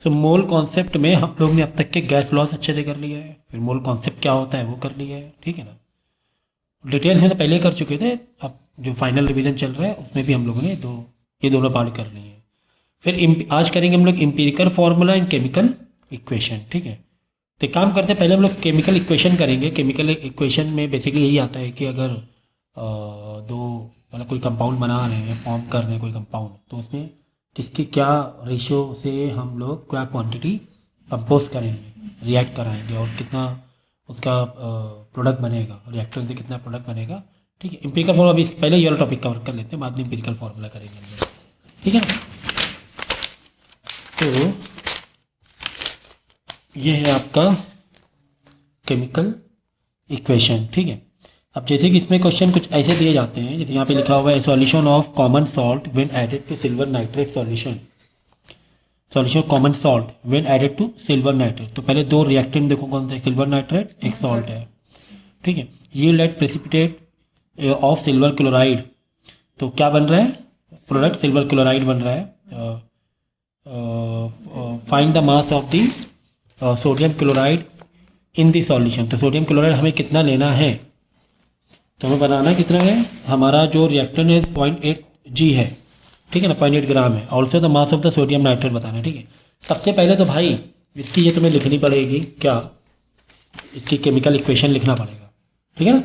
सो mole concept में हम लोग ने अब तक के गैस लॉस अच्छे से कर लिया है, फिर मोल कॉन्सेप्ट क्या होता है वो कर लिया है, ठीक है ना। डिटेल्स में तो पहले ही कर चुके थे, अब जो फाइनल रिवीजन चल रहा है उसमें भी हम लोगों ने ये दोनों पार्ट कर लिए हैं। फिर आज करेंगे हम लोग empirical formula and chemical equation, ठीक है। तो एक काम करते हैं, पहले हम लोग केमिकल इक्वेशन करेंगे। केमिकल इक्वेशन में बेसिकली यही आता है कि अगर दो मतलब कोई कंपाउंड बना रहे हैं, फॉर्म कर रहे हैं कोई कंपाउंड, तो उसमें किसकी क्या रेशियो से हम लोग क्या क्वांटिटी कंपोज करेंगे, रिएक्ट कराएंगे, और कितना उसका प्रोडक्ट बनेगा, रिएक्टर से कितना प्रोडक्ट बनेगा, ठीक है। एम्पिरिकल फार्मूला अभी पहले ये वाला टॉपिक कवर कर लेते हैं, बाद में एम्पिरिकल फार्मूला करेंगे हम लोग, ठीक है ना। तो ये है आपका केमिकल इक्वेशन, ठीक है। अब जैसे कि इसमें क्वेश्चन कुछ ऐसे दिए जाते हैं, जैसे यहाँ पे लिखा हुआ है solution of common salt when added to silver nitrate solution, solution of common salt when added to silver nitrate. तो पहले दो रिएक्टेंट देखो कौन सा है, सिल्वर नाइट्रेट, एक सॉल्ट है, ठीक है। Yield at precipitate of silver chloride, तो क्या बन रहा है, प्रोडक्ट सिल्वर क्लोराइड बन रहा है। Find the mass of the sodium chloride in the solution, तो सोडियम क्लोराइड हमें कितना लेना है, तो हमें बनाना कितना है, हमारा जो रिएक्टेंट है 0.8 G है, ठीक है ना, 0.8 ग्राम है। Also the mass of the sodium nitrate बताना है, ठीक है। सबसे पहले तो भाई इसकी ये तुम्हें लिखनी पड़ेगी, क्या, इसकी केमिकल इक्वेशन लिखना पड़ेगा, ठीक है ना।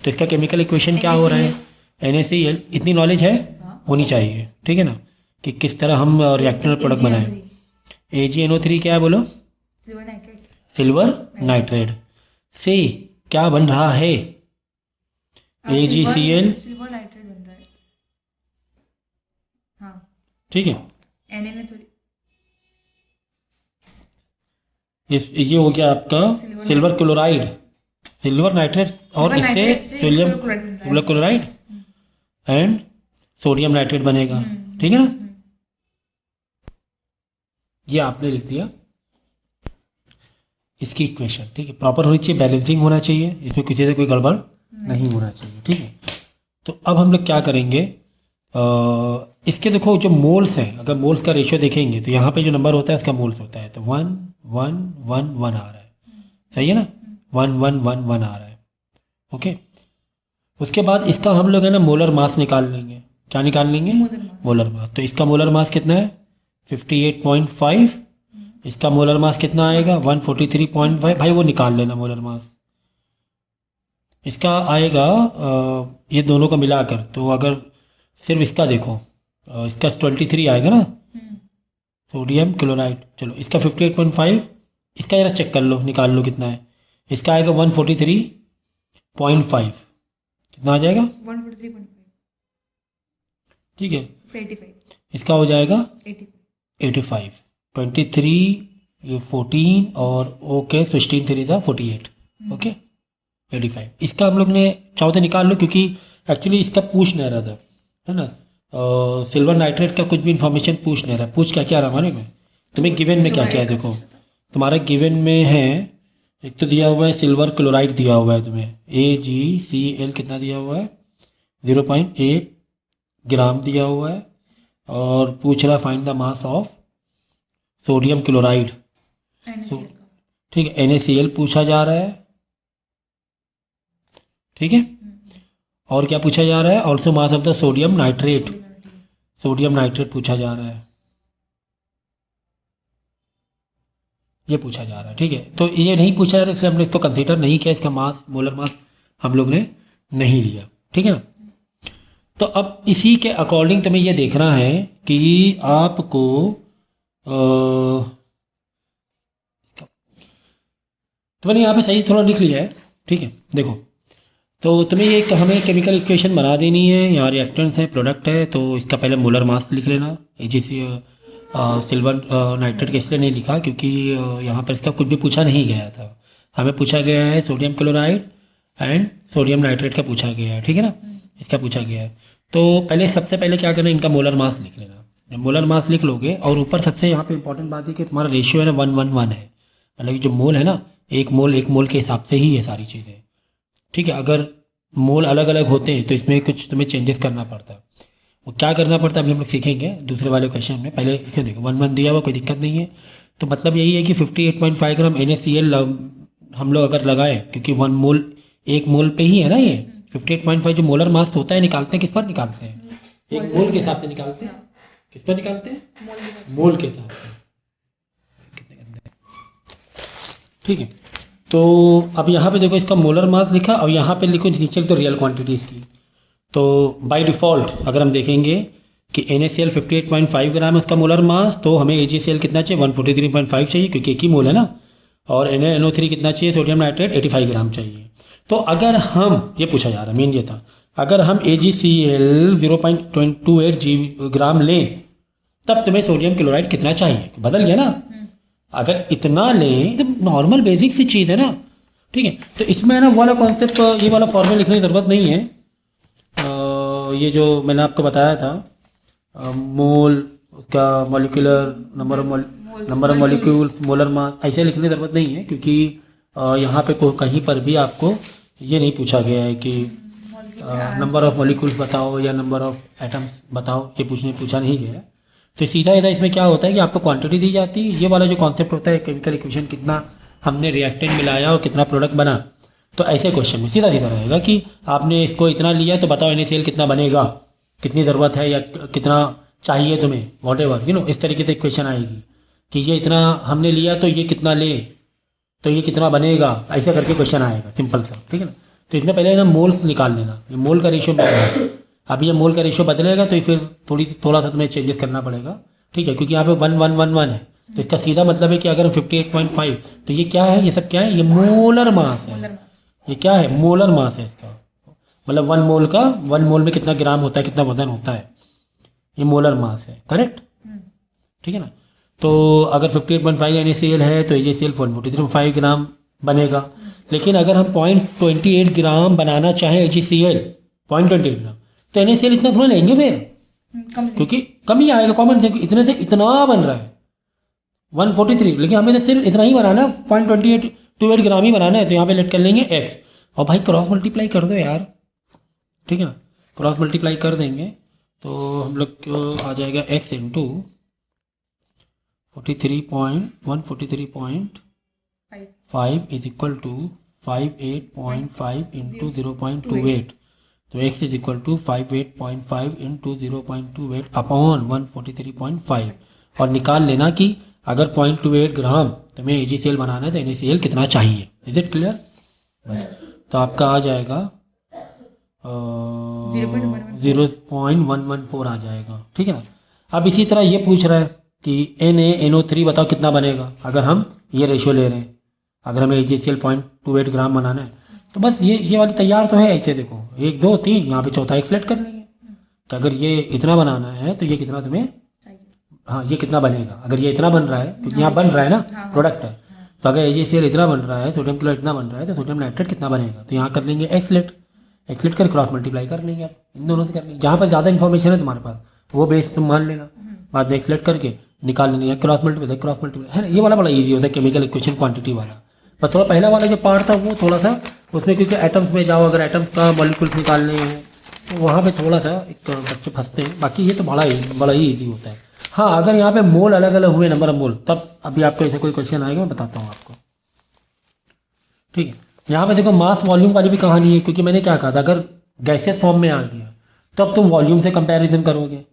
तो इसका केमिकल इक्वेशन क्या हो रहा है, NaCl, इतनी नॉलेज है होनी चाहिए, ठीक है ना, कि किस तरह हम रिएक्टर प्रोडक्ट बनाएं। AgNO3 क्या है बोलो, सिल्वर नाइट्रेट से क्या बन रहा है, AgCl, सिल्वर नाइट्रेट बन रहा है, हाँ ठीक है। Na ये हो गया आपका सिल्वर क्लोराइड, सिल्वर नाइट्रेट, और इससे sodium silver chloride and sodium nitrate बनेगा, ठीक है ना। ये आपने लिख दिया इसकी इक्वेशन, ठीक है। प्रॉपर होनी चाहिए, बैलेंसिंग होना चाहिए, इसमें किसी से कोई गड़बड़ नहीं होना चाहिए, ठीक है। तो अब हम लोग क्या करेंगे, इसके देखो जो मोल्स हैं, अगर मोल्स का रेशियो देखेंगे तो यहाँ पे जो नंबर होता है इसका मोल्स होता है, तो 1 1 1 1 आ रहा है, सही है ना, 1 1 1 1 आ रहा है, ओके। उसके बाद इसका हम लोग है ना मोलर मास निकाल लेंगे, क्या निकाल लेंगे, मोलर मास। तो इसका मोलर मास कितना है 58.5, इसका मोलर मास कितना आएगा 143.5, भाई वो निकाल लेना मोलर मास। इसका आएगा ये दोनों का मिलाकर, तो अगर सिर्फ इसका देखो, इसका 23 आएगा ना सोडियम क्लोराइड, चलो इसका 58.5, इसका जरा चेक कर लो, निकाल लो कितना है, इसका आएगा 143.5, कितना आ जाएगा 143.5, ठीक है। 85, इसका हो जाएगा 85, 23, ये 14 और ओके 16 3 था 48, ओके 85। इसका हम लोग ने चाहो तो निकाल लो, क्योंकि एक्चुअली इसका पूछ नहीं रहा था, है ना, सिल्वर नाइट्रेट का कुछ भी इन्फॉर्मेशन पूछ नहीं रहा, पूछ क्या क्या रहा हमारे में, तुम्हें गिवन में क्या क्या है देखो, तुम्हारा गिवन में है, एक तो दिया हुआ है सिल्वर क्लोराइड दिया हुआ है तुम्हें, AgCl कितना दिया हुआ है 0.8 ग्राम दिया हुआ है, और पूछ रहा find the mass of sodium chloride, ठीक है, NaCl पूछा जा रहा है, ठीक है। और क्या पूछा जा रहा है, also mass of the sodium nitrate, sodium nitrate पूछा जा रहा है, ये पूछा जा रहा है, ठीक है। तो ये नहीं पूछा जा रहा है, इसलिए हमने इसको कंसीडर नहीं किया, इसका मास मोलर मास हम लोग ने नहीं लिया, ठीक है ना। तो अब इसी के अकॉर्डिंग तुम्हें ये देखना है कि आपको तो मैंने यहाँ पे सही थोड़ा लिख लिया है, ठीक है। देखो तो तुम्हें ये हमें केमिकल इक्वेशन बना देनी है, यहाँ रिएक्टेंट्स है, प्रोडक्ट है, तो इसका पहले मोलर मास लिख लेना। जैसे सिल्वर नाइट्रेट का इसलिए नहीं लिखा क्योंकि यहाँ पर इसका कुछ भी पूछा नहीं गया था, हमें पूछा गया है sodium chloride and sodium nitrate का पूछा गया है, ठीक है ना, इसका पूछा गया है। तो पहले सबसे पहले क्या करना है, इनका मोलर मास लिख लेना। जब मोलर मास लिख लोगे, और ऊपर सबसे यहाँ पे इंपॉर्टेंट बात है कि तुम्हारा रेशियो है ना 1:1:1 है, मतलब कि जो मोल है ना, एक मोल के हिसाब से ही है सारी चीज़ें, ठीक है। अगर मोल अलग अलग होते हैं तो इसमें कुछ तुम्हें चेंजेस करना पड़ता है, वो क्या करना पड़ता है अभी हम लोग सीखेंगे दूसरे वाले क्वेश्चन में। पहले इसे देखो 1:1 दिया हुआ, कोई दिक्कत नहीं है। तो मतलब यही है कि 58.5 ग्राम NaCl हम लोग अगर लगाएं, क्योंकि 1 मोल 1 मोल पे ही है ना, ये 58.5 जो मोलर मास होता है निकालते हैं किस पर निकालते हैं? एक मोल के हिसाब से निकालते हैं। किस पर निकालते हैं? मोल के हिसाब से। ठीक है, तो अब यहाँ पे देखो इसका मोलर मास लिखा, और यहाँ पे लिखो नीचे तो रियल क्वांटिटी इसकी। तो बाय डिफ़ॉल्ट अगर हम देखेंगे कि NaCl 58.5 ग्राम है उसका मोलर मास, तो हमें AgCl कितना चाहिए? 143.5 चाहिए, क्योंकि एक ही मोल है ना। और NaNO3 कितना चाहिए? सोडियम नाइट्रेट 85 ग्राम चाहिए। तो अगर हम, ये पूछा जा रहा है, मेन ये था, अगर हम AgCl 0.28 ग्राम लें तब तुम्हें सोडियम क्लोराइड कितना चाहिए? बदल गया ना। अगर इतना लें तो नॉर्मल बेसिक सी चीज़ है ना। ठीक है, तो इसमें ना वाला कॉन्सेप्ट, ये वाला फॉर्मूला लिखने की ज़रूरत नहीं है। ये जो मैंने आपको बताया था, मोल, उसका molecular number of molecules, molar mass, ऐसे लिखने की ज़रूरत नहीं है, क्योंकि यहाँ पे कहीं पर भी आपको ये नहीं पूछा गया है कि नंबर ऑफ मॉलिक्यूल्स बताओ या नंबर ऑफ एटम्स बताओ, ये पूछा नहीं गया है। तो सीधा इसमें क्या होता है कि आपको क्वांटिटी दी जाती है। ये वाला जो कॉन्सेप्ट होता है केमिकल इक्वेशन, कितना हमने रिएक्टेंट मिलाया और कितना प्रोडक्ट बना, तो ऐसे क्वेश्चन में सीधा सीधा रहेगा कि आपने इसको इतना लिया तो बताओ NaCl कितना बनेगा, कितनी ज़रूरत है या कितना चाहिए तुम्हें, वॉट एवर इस तरीके से इक्वेशन आएगी कि ये इतना हमने लिया तो ये कितना ले, तो ये कितना बनेगा, ऐसे करके क्वेश्चन आएगा सिंपल सा। ठीक है ना, तो इसमें पहले ना मोल्स निकाल लेना, ये मोल का रेशियो बदलेगा। अब ये मोल का रेशियो बदलेगा तो फिर थोड़ा सा तुम्हें चेंजेस करना पड़ेगा। ठीक है, क्योंकि यहाँ पे 1 है, तो इसका सीधा मतलब है कि अगर 58.5, तो ये क्या है, ये सब क्या है, ये मोलर मास है। ये क्या है? मोलर मास है इसका, मतलब 1 मोल में कितना ग्राम होता है, कितना वजन होता है, ये मोलर मास है। करेक्ट? ठीक है ना। तो अगर 58.5 NaCl है तो AgCl 143.5 ग्राम बनेगा। लेकिन अगर हम 0.28 ग्राम बनाना चाहें AgCl 0.28 ग्राम, तो NaCl इतना थोड़ा लेंगे फिर, क्योंकि कम ही आएगा, कॉमन से इतने से इतना बन रहा है 143, लेकिन हमें तो सिर्फ इतना ही बनाना है, 0.28 ग्राम ही बनाना है। तो यहाँ पे लेट कर लेंगे x, और भाई क्रॉस मल्टीप्लाई कर दो यार। ठीक है ना, क्रॉस मल्टीप्लाई कर देंगे तो हम लोग को आ जाएगा x into 143.5 is equal to 58.5 into 0.28। तो x is equal to 58.5 into 0.28 upon 143.5। और निकाल लेना कि अगर 0.28 ग्राम तुम्हें AgCl बनाना है तो NaCl कितना चाहिए। Is it clear? तो आपका आ जाएगा 0.114 आ जाएगा। ठीक है ना। अब इसी तरह ये पूछ रहा है कि NaNO3 बताओ कितना बनेगा अगर हम ये रेशियो ले रहे हैं, अगर हमें AgCl 0.28 ग्राम बनाना है। तो बस ये वाली तैयार तो है। ऐसे देखो 1 2 3, यहाँ पे चौथा एक सेलेक्ट कर लेंगे। तो अगर ये इतना बनाना है तो ये कितना तुम्हें, हाँ ये कितना बनेगा, अगर ये इतना बन रहा है क्योंकि यहाँ बन रहा है ना, प्रोडक्ट है। तो अगर AgCl इतना बन रहा है, सोडियम क्लोराइड इतना बन रहा है, तो सोडियम नाइट्रेट कितना बनेगा। तो यहाँ कर लेंगे एक्सलेट कर क्रॉस मल्टीप्लाई कर लेंगे। आप इन दोनों से कर लेंगे, जहाँ पर ज़्यादा इन्फॉर्मेशन है तुम्हारे पास वो बेस तुम मान लेना, बाद में एक्सलेट करके निकाल लेंगे। क्रॉस मल्टीप्लाई है, ये वाला बड़ा ईजी होता है केमिकल इक्वेशन क्वांटिटी वाला। पर थोड़ा पहला वाला जो पार्ट था वो थोड़ा सा उसमें, क्योंकि एटम्स में जाओ, अगर एटम्स का मॉलिक्यूल्स निकालने हैं तो वहाँ पे थोड़ा सा एक बच्चे फंसते हैं। बाकी ये तो बड़ा ही ईजी होता है। हाँ, अगर यहाँ पे मोल अलग अलग हुए, नंबर ऑफ मोल, तब अभी आपको ऐसे कोई क्वेश्चन आएगा, मैं बताता हूँ आपको। ठीक है, यहाँ पे देखो मास वॉल्यूम वाली भी कहानी है, क्योंकि मैंने क्या कहा था, अगर गैसेस फॉर्म में आ गया तब तुम वॉल्यूम से कंपैरिजन करोगे,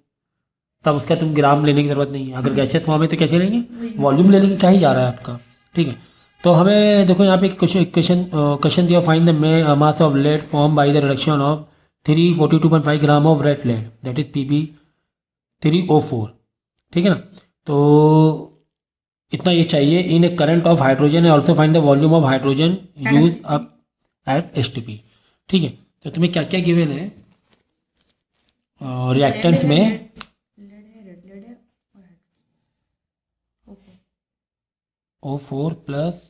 तब उसका तुम ग्राम लेने की जरूरत नहीं है। अगर गैसेस फॉर्म में तो कैसे लेंगे, वॉल्यूम ले लेंगे, क्या ही जा रहा है आपका। ठीक है, तो हमें देखो यहाँ पे क्वेश्चन दिया, find the mass of lead form by the reduction of 342.5 gram of red lead that is Pb3O4। ठीक है ना, तो इतना ये चाहिए in a current of hydrogen, also find the volume of hydrogen use up at H2P। ठीक है, तो तुम्हें क्या क्या गिवन है रिएक्टेंट्स में, O4 प्लस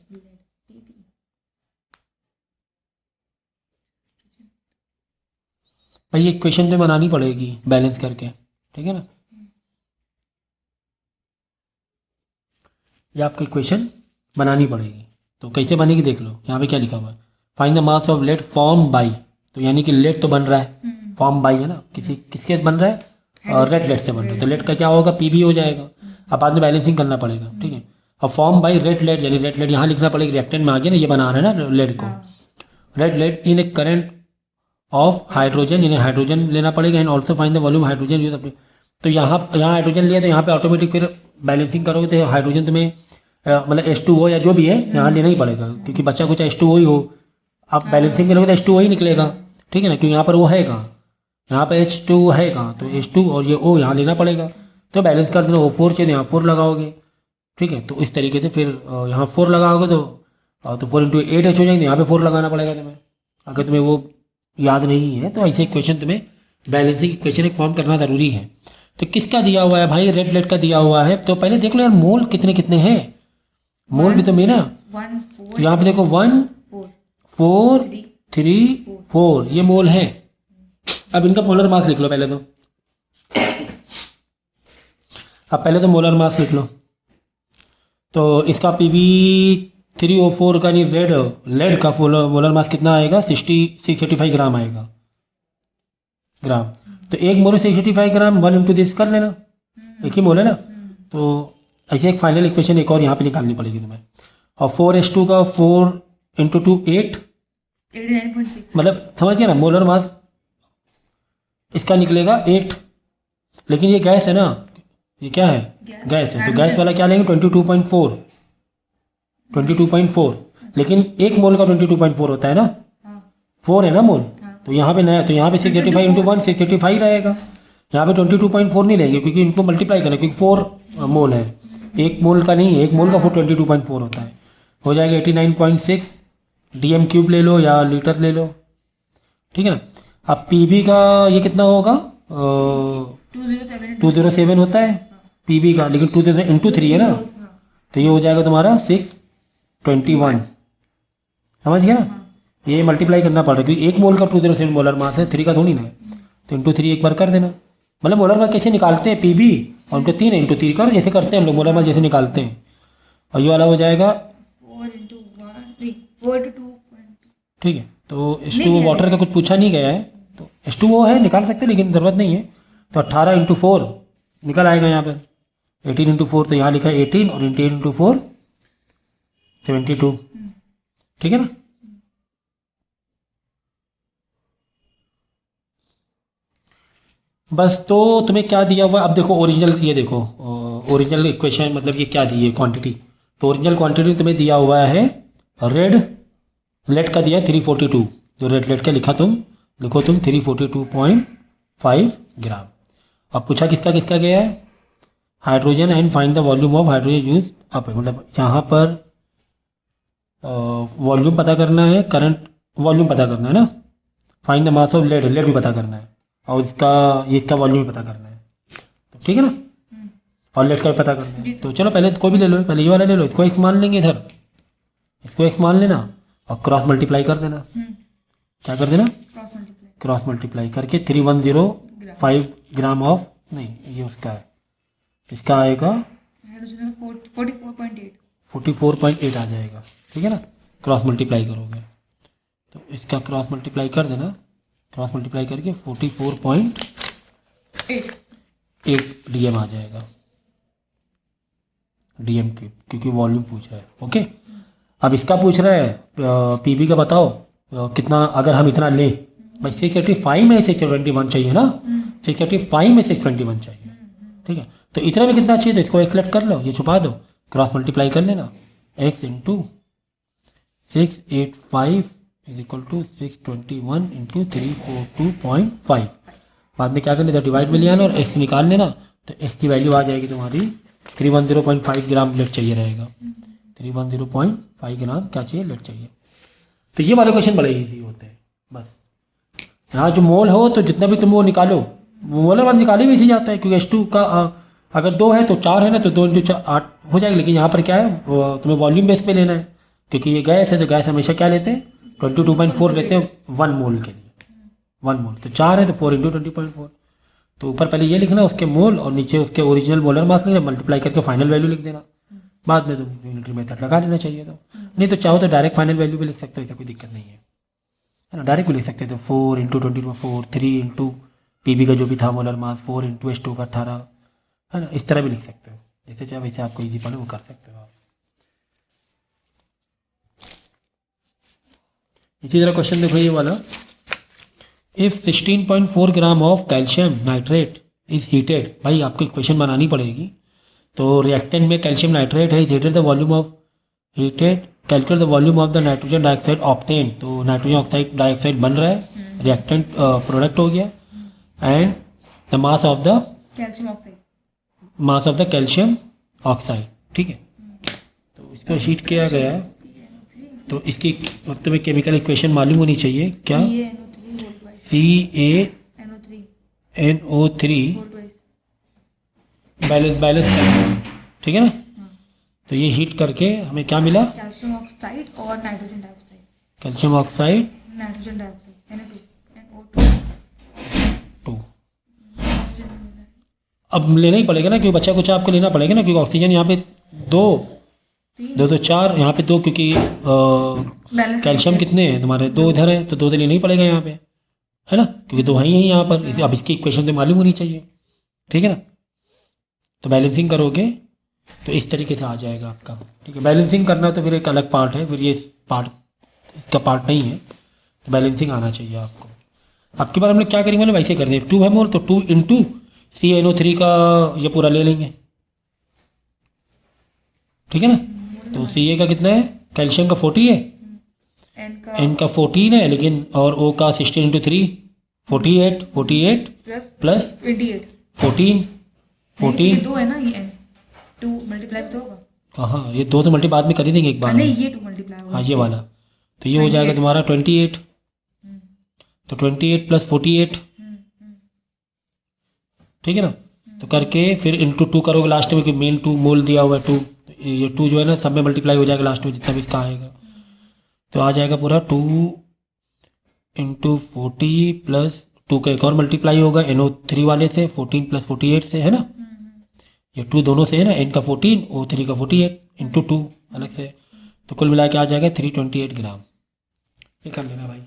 भाई ये इक्वेशन तो बनानी पड़ेगी बैलेंस करके। ठीक है ना, ये आपकी इक्वेशन बनानी पड़ेगी। तो कैसे बनेगी देख लो, यहाँ पे क्या लिखा हुआ है, find the mass of lead form by. तो यानी कि लेड तो बन रहा है, फॉर्म बाई है ना, किसके बन रहा है, और रेड लेड से बन रहा है, तो लेड का क्या होगा, Pb हो जाएगा। अब बाद में बैलेंसिंग करना पड़ेगा। ठीक है, फॉर्म बाई रेड लेड, यानी रेड लेड यहाँ लिखना पड़ेगा, रिएक्टेंट में आ गया ना, ये बना रहा है ना लेड को, हाँ red lead in a current of hydrogen, यानी हाइड्रोजन लेना पड़ेगा, and also find the volume hydrogen use अपने। तो यहाँ हाइड्रोजन लिया तो यहाँ पे ऑटोमेटिक फिर बैलेंसिंग करोगे तो हाइड्रोजन तुम्हें मतलब H2O या जो भी है यहाँ लेना ही पड़ेगा, क्योंकि बच्चा कुछ H2O ही हो, आप बैलेंसिंग करोगे तो H2O ही निकलेगा, ठीक है ना, क्योंकि यहाँ पर वो है कहाँ, यहाँ पे H2 है कहाँ, तो H2 और ये O यहाँ लेना पड़ेगा, तो बैलेंस कर देना, वो 4 चाहिए यहाँ 4 लगाओगे, ठीक है। तो इस तरीके से फिर यहाँ 4 लगाओगे तो 4 इंटू 8H हो जाएंगे, यहाँ पे 4 लगाना पड़ेगा तुम्हें, अगर तुम्हें वो याद नहीं है तो ऐसे इक्वेशन तुम्हें बैलेंसिंग इक्वेशन एक फॉर्म करना ज़रूरी है। तो किसका दिया हुआ है भाई, रेड लेड का दिया हुआ है, तो पहले देख लो यार मोल कितने कितने हैं, मोल भी तो मेरा 1 4 यहाँ पे देखो 1 4 4 3 3 4 ये मोल है। अब इनका मोलर मास लिख लो पहले तो, अब पहले तो मोलर मास लिख लो, तो इसका Pb3O4 का नहीं लेड का मोलर मास कितना आएगा, 685 ग्राम आएगा ग्राम। तो एक मोल 685 ग्राम, 1 इंटू दिस कर लेना, एक ही मोल है ना, तो ऐसे एक फाइनल इक्वेशन एक और यहाँ पे निकालनी पड़ेगी तुम्हें। और 4H2 का 4 इंटू 2 8, 89.6 मतलब समझ गया ना, मोलर मास इसका निकलेगा 8, लेकिन ये गैस है ना, ये क्या है, गैस है, तो गैस वाला क्या लेंगे 22.4, लेकिन एक मोल का 22.4 होता है ना, हाँ 4 है ना मोल, हाँ तो यहाँ पे नया, तो यहाँ पे 685 इंटू 1 685 रहेगा, यहाँ पे 22.4 नहीं लेंगे क्योंकि इनको मल्टीप्लाई करना, क्योंकि 4 मोल है, एक मोल का नहीं है, एक मोल का 22.4 होता है, हो जाएगा 89.6, DM क्यूब ले लो या लीटर ले लो, ठीक है ना। अब PB का ये कितना होगा 207 207 होता है PB का, लेकिन 2 इंटू 3 है ना, तो ये हो जाएगा तुम्हारा 621, समझ गया ना, ये मल्टीप्लाई करना पड़ रहा है क्योंकि एक मोल का 207 मोलर मास है, 3 का थोड़ी ना है, तो इंटू 3 एक बार कर देना, मतलब मोलर मास कैसे निकालते हैं PB और उनको 3 इंटू 3 करो, जैसे करते हैं हम लोग मोलर मास जैसे निकालते हैं, और ये वाला हो जाएगा 4 into 1 नहीं 4 to 2 ठीक है। तो H2O वाटर का कुछ पूछा नहीं गया है, तो H2O है निकाल सकते हैं लेकिन ज़रूरत नहीं है, तो 18 इंटू 4 निकल आएगा यहाँ पर, 18 इंटू 4 तो यहाँ लिखा है 18 और 18 इंटू 4 72, ठीक है ना। बस तो तुम्हें क्या दिया हुआ है, अब देखो ओरिजिनल, ये देखो ओरिजिनल इक्वेशन मतलब ये क्या दी है क्वांटिटी, तो ओरिजिनल क्वांटिटी तुम्हें दिया हुआ है रेड लेड का दिया है 342, जो रेड लेड का लिखा लिखो तुम 342.5 ग्राम। अब पूछा किसका किसका गया है, hydrogen and find the volume of hydrogen use up, मतलब यहाँ पर वॉल्यूम पता करना है, करंट वॉल्यूम पता करना है ना, find the mass of lead, lead भी पता करना है, और इसका वॉल्यूम भी पता करना है, तो ठीक है ना, और लेड का भी पता करना है। तो चलो पहले कोई भी ले लो, पहले ये वाला ले लो, इसको x मान लेंगे इधर, इसको x मान लेना और क्रॉस मल्टीप्लाई कर देना, क्या कर देना, क्रॉस मल्टीप्लाई करके 3105 ग्राम ऑफ, नहीं ये उसका है, इसका आएगा 44.8 आ जाएगा, ठीक है ना, क्रॉस मल्टीप्लाई करोगे तो इसका क्रॉस मल्टीप्लाई कर देना, क्रॉस मल्टीप्लाई करके 44.8 DM आ जाएगा, DM क्यूब, क्योंकि वॉल्यूम पूछ रहा है, ओके। अब इसका पूछ रहा है PB का बताओ कितना, अगर हम इतना लें भाई 685 में 621 चाहिए ना, 685 में 621 चाहिए, ठीक है, तो इतना में कितना चाहिए, तो इसको एक्सलेक्ट कर लो, ये छुपा दो, क्रॉस मल्टीप्लाई कर लेना, x into 685 is equal to 621 into 342.5, बाद में क्या कर लेते डिवाइड में ले आना और x निकाल लेना, तो x की वैल्यू आ जाएगी तुम्हारी 310.5 ग्राम लेड चाहिए रहेगा, 310.5 ग्राम क्या चाहिए, लेड चाहिए। तो ये वाले क्वेश्चन बड़े इजी होते हैं, बस यहाँ जो मोल हो तो जितना भी तुम वो निकालो, मोलर वन निकाले भी इसी जाता है, क्योंकि H2 का अगर 2 है तो 4 है ना, तो 2 इंटू 8 हो जाएगी, लेकिन यहाँ पर क्या है तुम्हें वॉल्यूम बेस पे लेना है, क्योंकि ये गैस है तो गैस हमेशा क्या लेते हैं 22.4 लेते हैं 1 मोल के लिए, 1 मोल, तो 4 है तो 4 इंटू 20.4, तो ऊपर पहले ये लिखना उसके मोल और नीचे उसके ओरिजिनल मोलर मास लिखना, मल्टीप्लाई करके फाइनल वैल्यू लिख देना, बाद में तुम यूनिटरी मेथड लगा लेना चाहिए, तो नहीं तो चाहो तो डायरेक्ट फाइनल वैल्यू भी लिख सकते हो, ऐसा कोई दिक्कत नहीं है ना, डायरेक्ट भी लिख सकते थे 4 इंटू 20/4, 3 इंटू PB का जो भी था मोलर मास, 4 इंटू H2 का 18, है ना, इस तरह भी लिख सकते हो, जैसे चाहे वैसे आपको ईजी पड़े वो कर सकते हो आप। इसी तरह क्वेश्चन देखो ये वाला, if 16.4 gram of calcium nitrate is heated, भाई आपको इक्वेशन बनानी पड़ेगी। तो रिएक्टेंट में कैल्शियम नाइट्रेट है, heated the volume of heated, calculate the volume of the nitrogen dioxide obtain. तो नाइट्रोजन ऑक्साइड डाइऑक्साइड बन रहा है, रिएक्टेंट प्रोडक्ट हो गया, and the mass of the calcium oxide, mass of the calcium oxide, ठीक है। तो इसको हीट किया गया है, तो इसकी मतलब में केमिकल इक्वेशन मालूम होनी चाहिए क्या, CaNO3 बैलेंस करना, ठीक है ना। तो ये हीट करके हमें क्या मिला, कैल्शियम ऑक्साइड और nitrogen dioxide, calcium oxide nitrogen dioxide NO2। अब लेना ही पड़ेगा ना, क्योंकि बच्चा कुछ आपको लेना पड़ेगा ना, क्योंकि ऑक्सीजन यहाँ पे दो तो चार, यहाँ पे दो, क्योंकि कैल्शियम कितने हैं तुम्हारे, दो इधर है, तो दो तो लेना ही पड़ेगा यहाँ पे, है ना, क्योंकि दो ही हैं यहाँ पर। अब इसकी इक्वेशन तो मालूम होनी चाहिए, ठीक है ना। तो बैलेंसिंग करोगे तो इस तरीके से आ जाएगा आपका, ठीक है। बैलेंसिंग करना तो फिर एक अलग पार्ट है, फिर ये पार्ट इसका पार्ट नहीं है, तो बैलेंसिंग आना चाहिए आपको। आपके बार हम लोग क्या करेंगे ना, वैसे कर दें, 2 है मोल तो 2 इंटू CaNO3 का ये पूरा ले लेंगे, ठीक है ना। तो Ca का कितना है, कैल्शियम का 40 है, N का 14 है, लेकिन और O का 16 इंटू 3 48 प्लस 14 ये 2 है ना, ये N 2 मल्टीप्लाई तो होगा, कहाँ, ये दो तो मल्टी बाद में कर ही देंगे एक बार में। नहीं ये 2 मल्टीप्लाई होगा, हाँ ये वाला, तो ये हो जाएगा तुम्हारा 28, तो 28 प्लस 48, ठीक है ना। तो करके फिर इंटू 2 करोगे लास्ट में, क्योंकि मेन 2 मोल दिया हुआ है 2, ये 2 जो है ना सब में मल्टीप्लाई हो जाएगा लास्ट में जितना भी इसका आएगा, तो आ जाएगा पूरा 2 इंटू 40 प्लस 2 का एक और मल्टीप्लाई होगा NO3 वाले से 14 प्लस 48 से, है ना, ये 2 दोनों से है ना, N का 14 O3 का 48 इंटू 2 अलग से, तो कुल मिला के आ जाएगा 328 ग्राम। ये कर लेना भाई।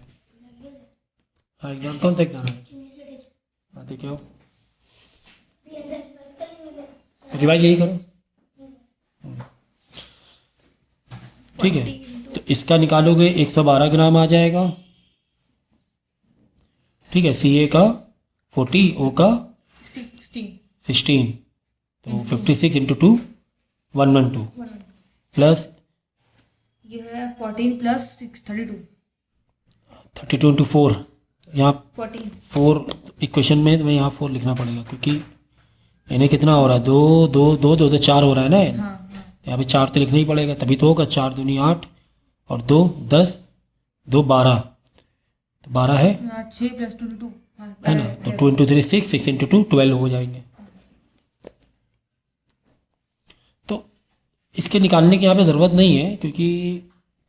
हाँ एग्जाम कौन सा एग्जाम है, हाँ देखिए हो रिवाइज यही करो, ठीक है। तो इसका निकालोगे 112 ग्राम आ जाएगा, ठीक है। Ca का 40, O का 16, तो 56 इंटू 2 112 प्लस ये है 14 प्लस 6 32 इंटू 4, यहाँ 14 4 इक्वेशन में तुम्हें यहाँ 4 लिखना पड़ेगा, क्योंकि इन्हें कितना हो रहा है, दो 4 हो रहा है ना, हाँ यहाँ पे 4 तो लिखना ही पड़ेगा, तभी तो होगा। 4 दूनी 8 और 2 10, 2 12, तो 12 है 6 प्लस 2 2 है ना, तो 2 इंटू 3 6, 6 इंटू 2 12 हो जाएंगे। तो इसके निकालने की यहाँ पे ज़रूरत नहीं है, क्योंकि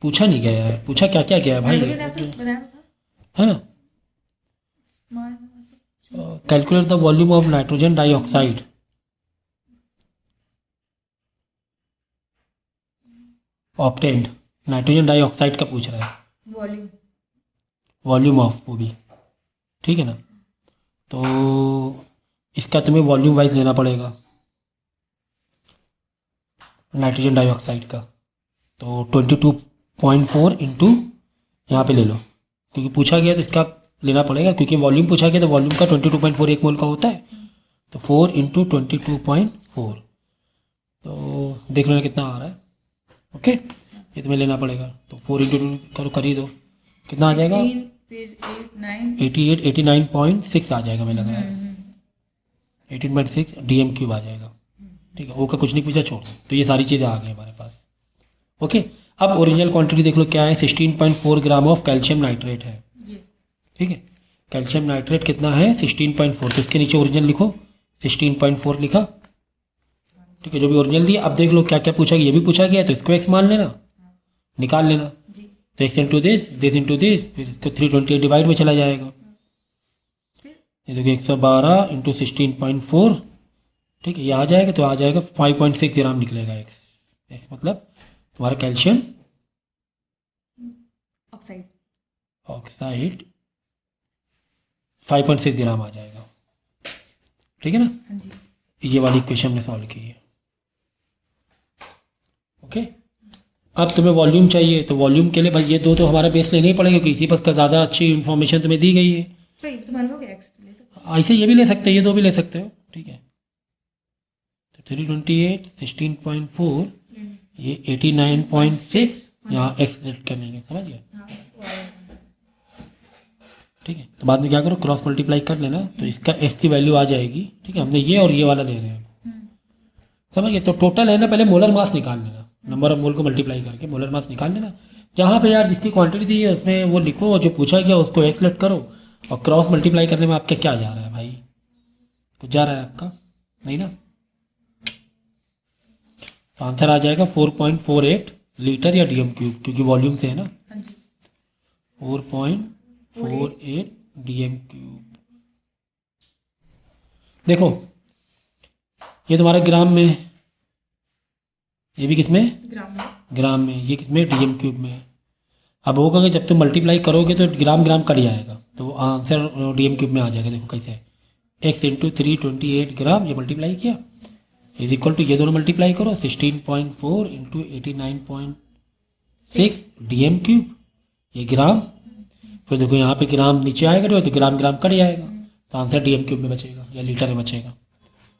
पूछा नहीं गया है, पूछा क्या क्या गया है भाई, है ना। Calculate the volume of nitrogen dioxide obtained, nitrogen dioxide का पूछ रहा है, वॉल्यूम ऑफ, वो भी ठीक है ना। तो इसका तुम्हें वॉल्यूम वाइज लेना पड़ेगा नाइट्रोजन डाइऑक्साइड का, तो 22.4 इंटू यहाँ पे ले लो, क्योंकि पूछा गया तो इसका लेना पड़ेगा, क्योंकि वॉल्यूम पूछा गया तो वॉल्यूम का 22.4 1 मोल का होता है, तो 4 इंटू 22.4, तो देख लेना कितना आ रहा है, ओके। ये तुम्हें लेना पड़ेगा, तो 4 इंटू 2 करो, कर ही दो, कितना आ जाएगा 89.6 आ जाएगा, मुझे लग रहा है 18.6 DM³ आ जाएगा, ठीक है। ओ का कुछ नहीं पूछा, छोड़ दो। तो ये सारी चीज़ें आ गई हमारे पास, ओके। अब ओरिजिनल क्वांटिटी देख लो क्या है, 16.4 ग्राम ऑफ कैल्शियम नाइट्रेट है, ठीक है। कैल्शियम नाइट्रेट कितना है 16.4, तो इसके नीचे ओरिजिनल लिखो, 16.4 लिखा, ठीक है, जो भी ओरिजिनल दिया। अब देख लो क्या क्या पूछा गया, ये भी पूछा गया, तो इसको x मान लेना, निकाल लेना, तो x into this into this, फिर इसको 328 डिवाइड में चला जाएगा, ये देखिए 112 इंटू 16.4, ठीक है, ये आ जाएगा, तो आ जाएगा 5.6 ग्राम निकलेगा x मतलब तुम्हारा कैल्शियम ऑक्साइड 5.6 ग्राम आ जाएगा, ठीक है ना। ये वाली इक्वेशन हमने सॉल्व की है, ओके। अब तुम्हें वॉल्यूम चाहिए, तो वॉल्यूम के लिए भाई ये दो तो हमारा बेस लेना ही पड़ेगा, क्योंकि इसी पर का ज़्यादा अच्छी इन्फॉर्मेशन तुम्हें दी गई है। तो ये तो मान लो कि एक्स ले सकते हैं। ऐसे ये भी ले सकते हो, ये दो भी ले सकते हो, ठीक है। तो 328 16.4 ये 89.6 यहाँ एक्स सेलेक्ट कर लेंगे, समझ गए, हाँ तो आएगा। ठीक है। तो बाद में क्या करो, क्रॉस मल्टीप्लाई कर लेना, तो इसका एक्स की वैल्यू आ जाएगी, ठीक है। हमने ये और ये वाला ले रहे हैं, समझ गए। तो टोटल है ना, पहले मोलर मास निकाल लेना, नंबर ऑफ मोल को मल्टीप्लाई करके मोलर मास निकाल लेना। जहाँ पे यार जिसकी क्वांटिटी दी है उसमें वो लिखो, और जो पूछा गया उसको एक्स सेलेक्ट करो, और क्रॉस मल्टीप्लाई करने में आपका क्या जा रहा है भाई, कुछ जा रहा है आपका नहीं ना। तो आंसर आ जाएगा 4.48 लीटर या डीएम क्यूब, क्योंकि वॉल्यूम से है ना। हाँ जी 4.48 डीएम क्यूब। देखो ये तुम्हारा ग्राम में, ये भी किस में, ग्राम में। ग्राम में, ये किस में, डीएम क्यूब में। अब होगा कि जब तुम मल्टीप्लाई करोगे तो ग्राम ग्राम कट जाएगा, तो आंसर डीएम क्यूब में आ जाएगा। देखो कैसे है, एक्स इंटू 328 ग्राम, ये मल्टीप्लाई किया इज इक्वल टू, ये दोनों मल्टीप्लाई करो 16.4 इंटू 89.6 डीएम क्यूब, ये ग्राम। फिर देखो यहाँ पे ग्राम नीचे आएगा तो ग्राम ग्राम कट जाएगा, तो आंसर डीएम क्यूब में बचेगा या लीटर में बचेगा।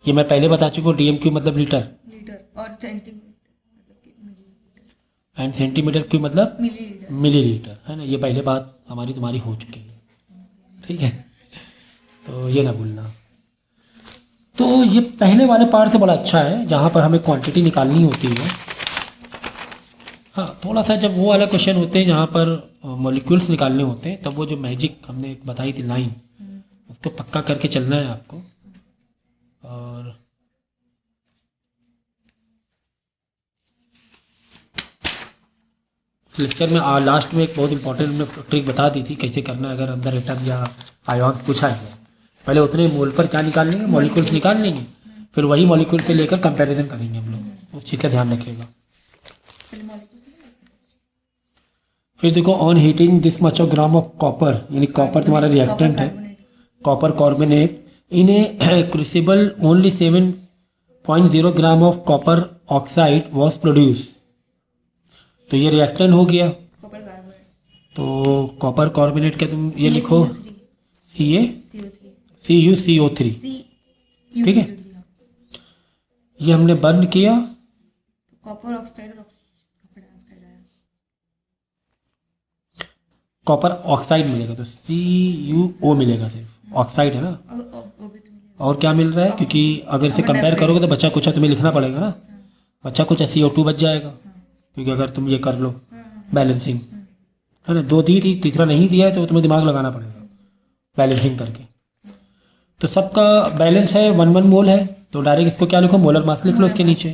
ये मैं पहले बता चुका हूँ, डीएम क्यूब मतलब लीटर, लीटर और सेंटीमीटर मतलब कि मिलीलीटर, एंड सेंटीमीटर क्यूब मतलब मिलीलीटर। मिलीलीटर, है ना। ये पहले बात हमारी तुम्हारी हो चुकी है, ठीक है, तो ये ना भूलना। तो ये पहले वाले पार्ट से बड़ा अच्छा है, जहाँ पर हमें क्वांटिटी निकालनी होती है। हाँ थोड़ा सा जब वो वाला क्वेश्चन होते हैं जहाँ पर मॉलिक्यूल्स निकालने होते हैं, तब वो जो मैजिक हमने बताई थी लाइन, उसको पक्का करके चलना है आपको। और लेक्चर में लास्ट में एक बहुत इंपॉर्टेंट हमने ट्रिक बता दी थी कैसे करना है, अगर अंदर एटम या आयॉन्स पूछा है। पहले उतने मोल पर क्या निकाल लेंगे, मॉलिक्यूल्स निकाल लेंगे, फिर वही मॉलिक्यूल से लेकर कंपैरिजन करेंगे हम लोग, उस चीज़ का ध्यान रखिएगा। फिर देखो, on heating this much of gram of copper, यानी कॉपर तुम्हारा रिएक्टेंट है, copper carbonate in A crucible only 7.0 gram of copper oxide was produce. तो ये रिएक्टेंट हो गया, कॉपर कार्बोनेट, तो कॉपर कार्बोनेट का तुम ये लिखो CuCO3, ठीक है। ये हमने बर्न किया, कॉपर ऑक्साइड और कॉपर डाइऑक्साइड आया, कॉपर ऑक्साइड मिलेगा, तो CuO मिलेगा, सिर्फ ऑक्साइड है ना। और भी तो मिलेगा। और क्या मिल रहा है, क्योंकि अगर इसे कंपेयर करोगे तो बच्चा कुछ तुम्हें लिखना पड़ेगा ना, बच्चा कुछ CO2 बच जाएगा, क्योंकि अगर तुम ये कर लो बैलेंसिंग, है ना। दो दी थी, तीसरा नहीं दिया है, तो तुम्हें दिमाग लगाना पड़ेगा बैलेंसिंग करके। तो सबका बैलेंस है 1 मोल है, तो डायरेक्ट इसको क्या लिखो, मोलर मास लिख लो इसके नीचे।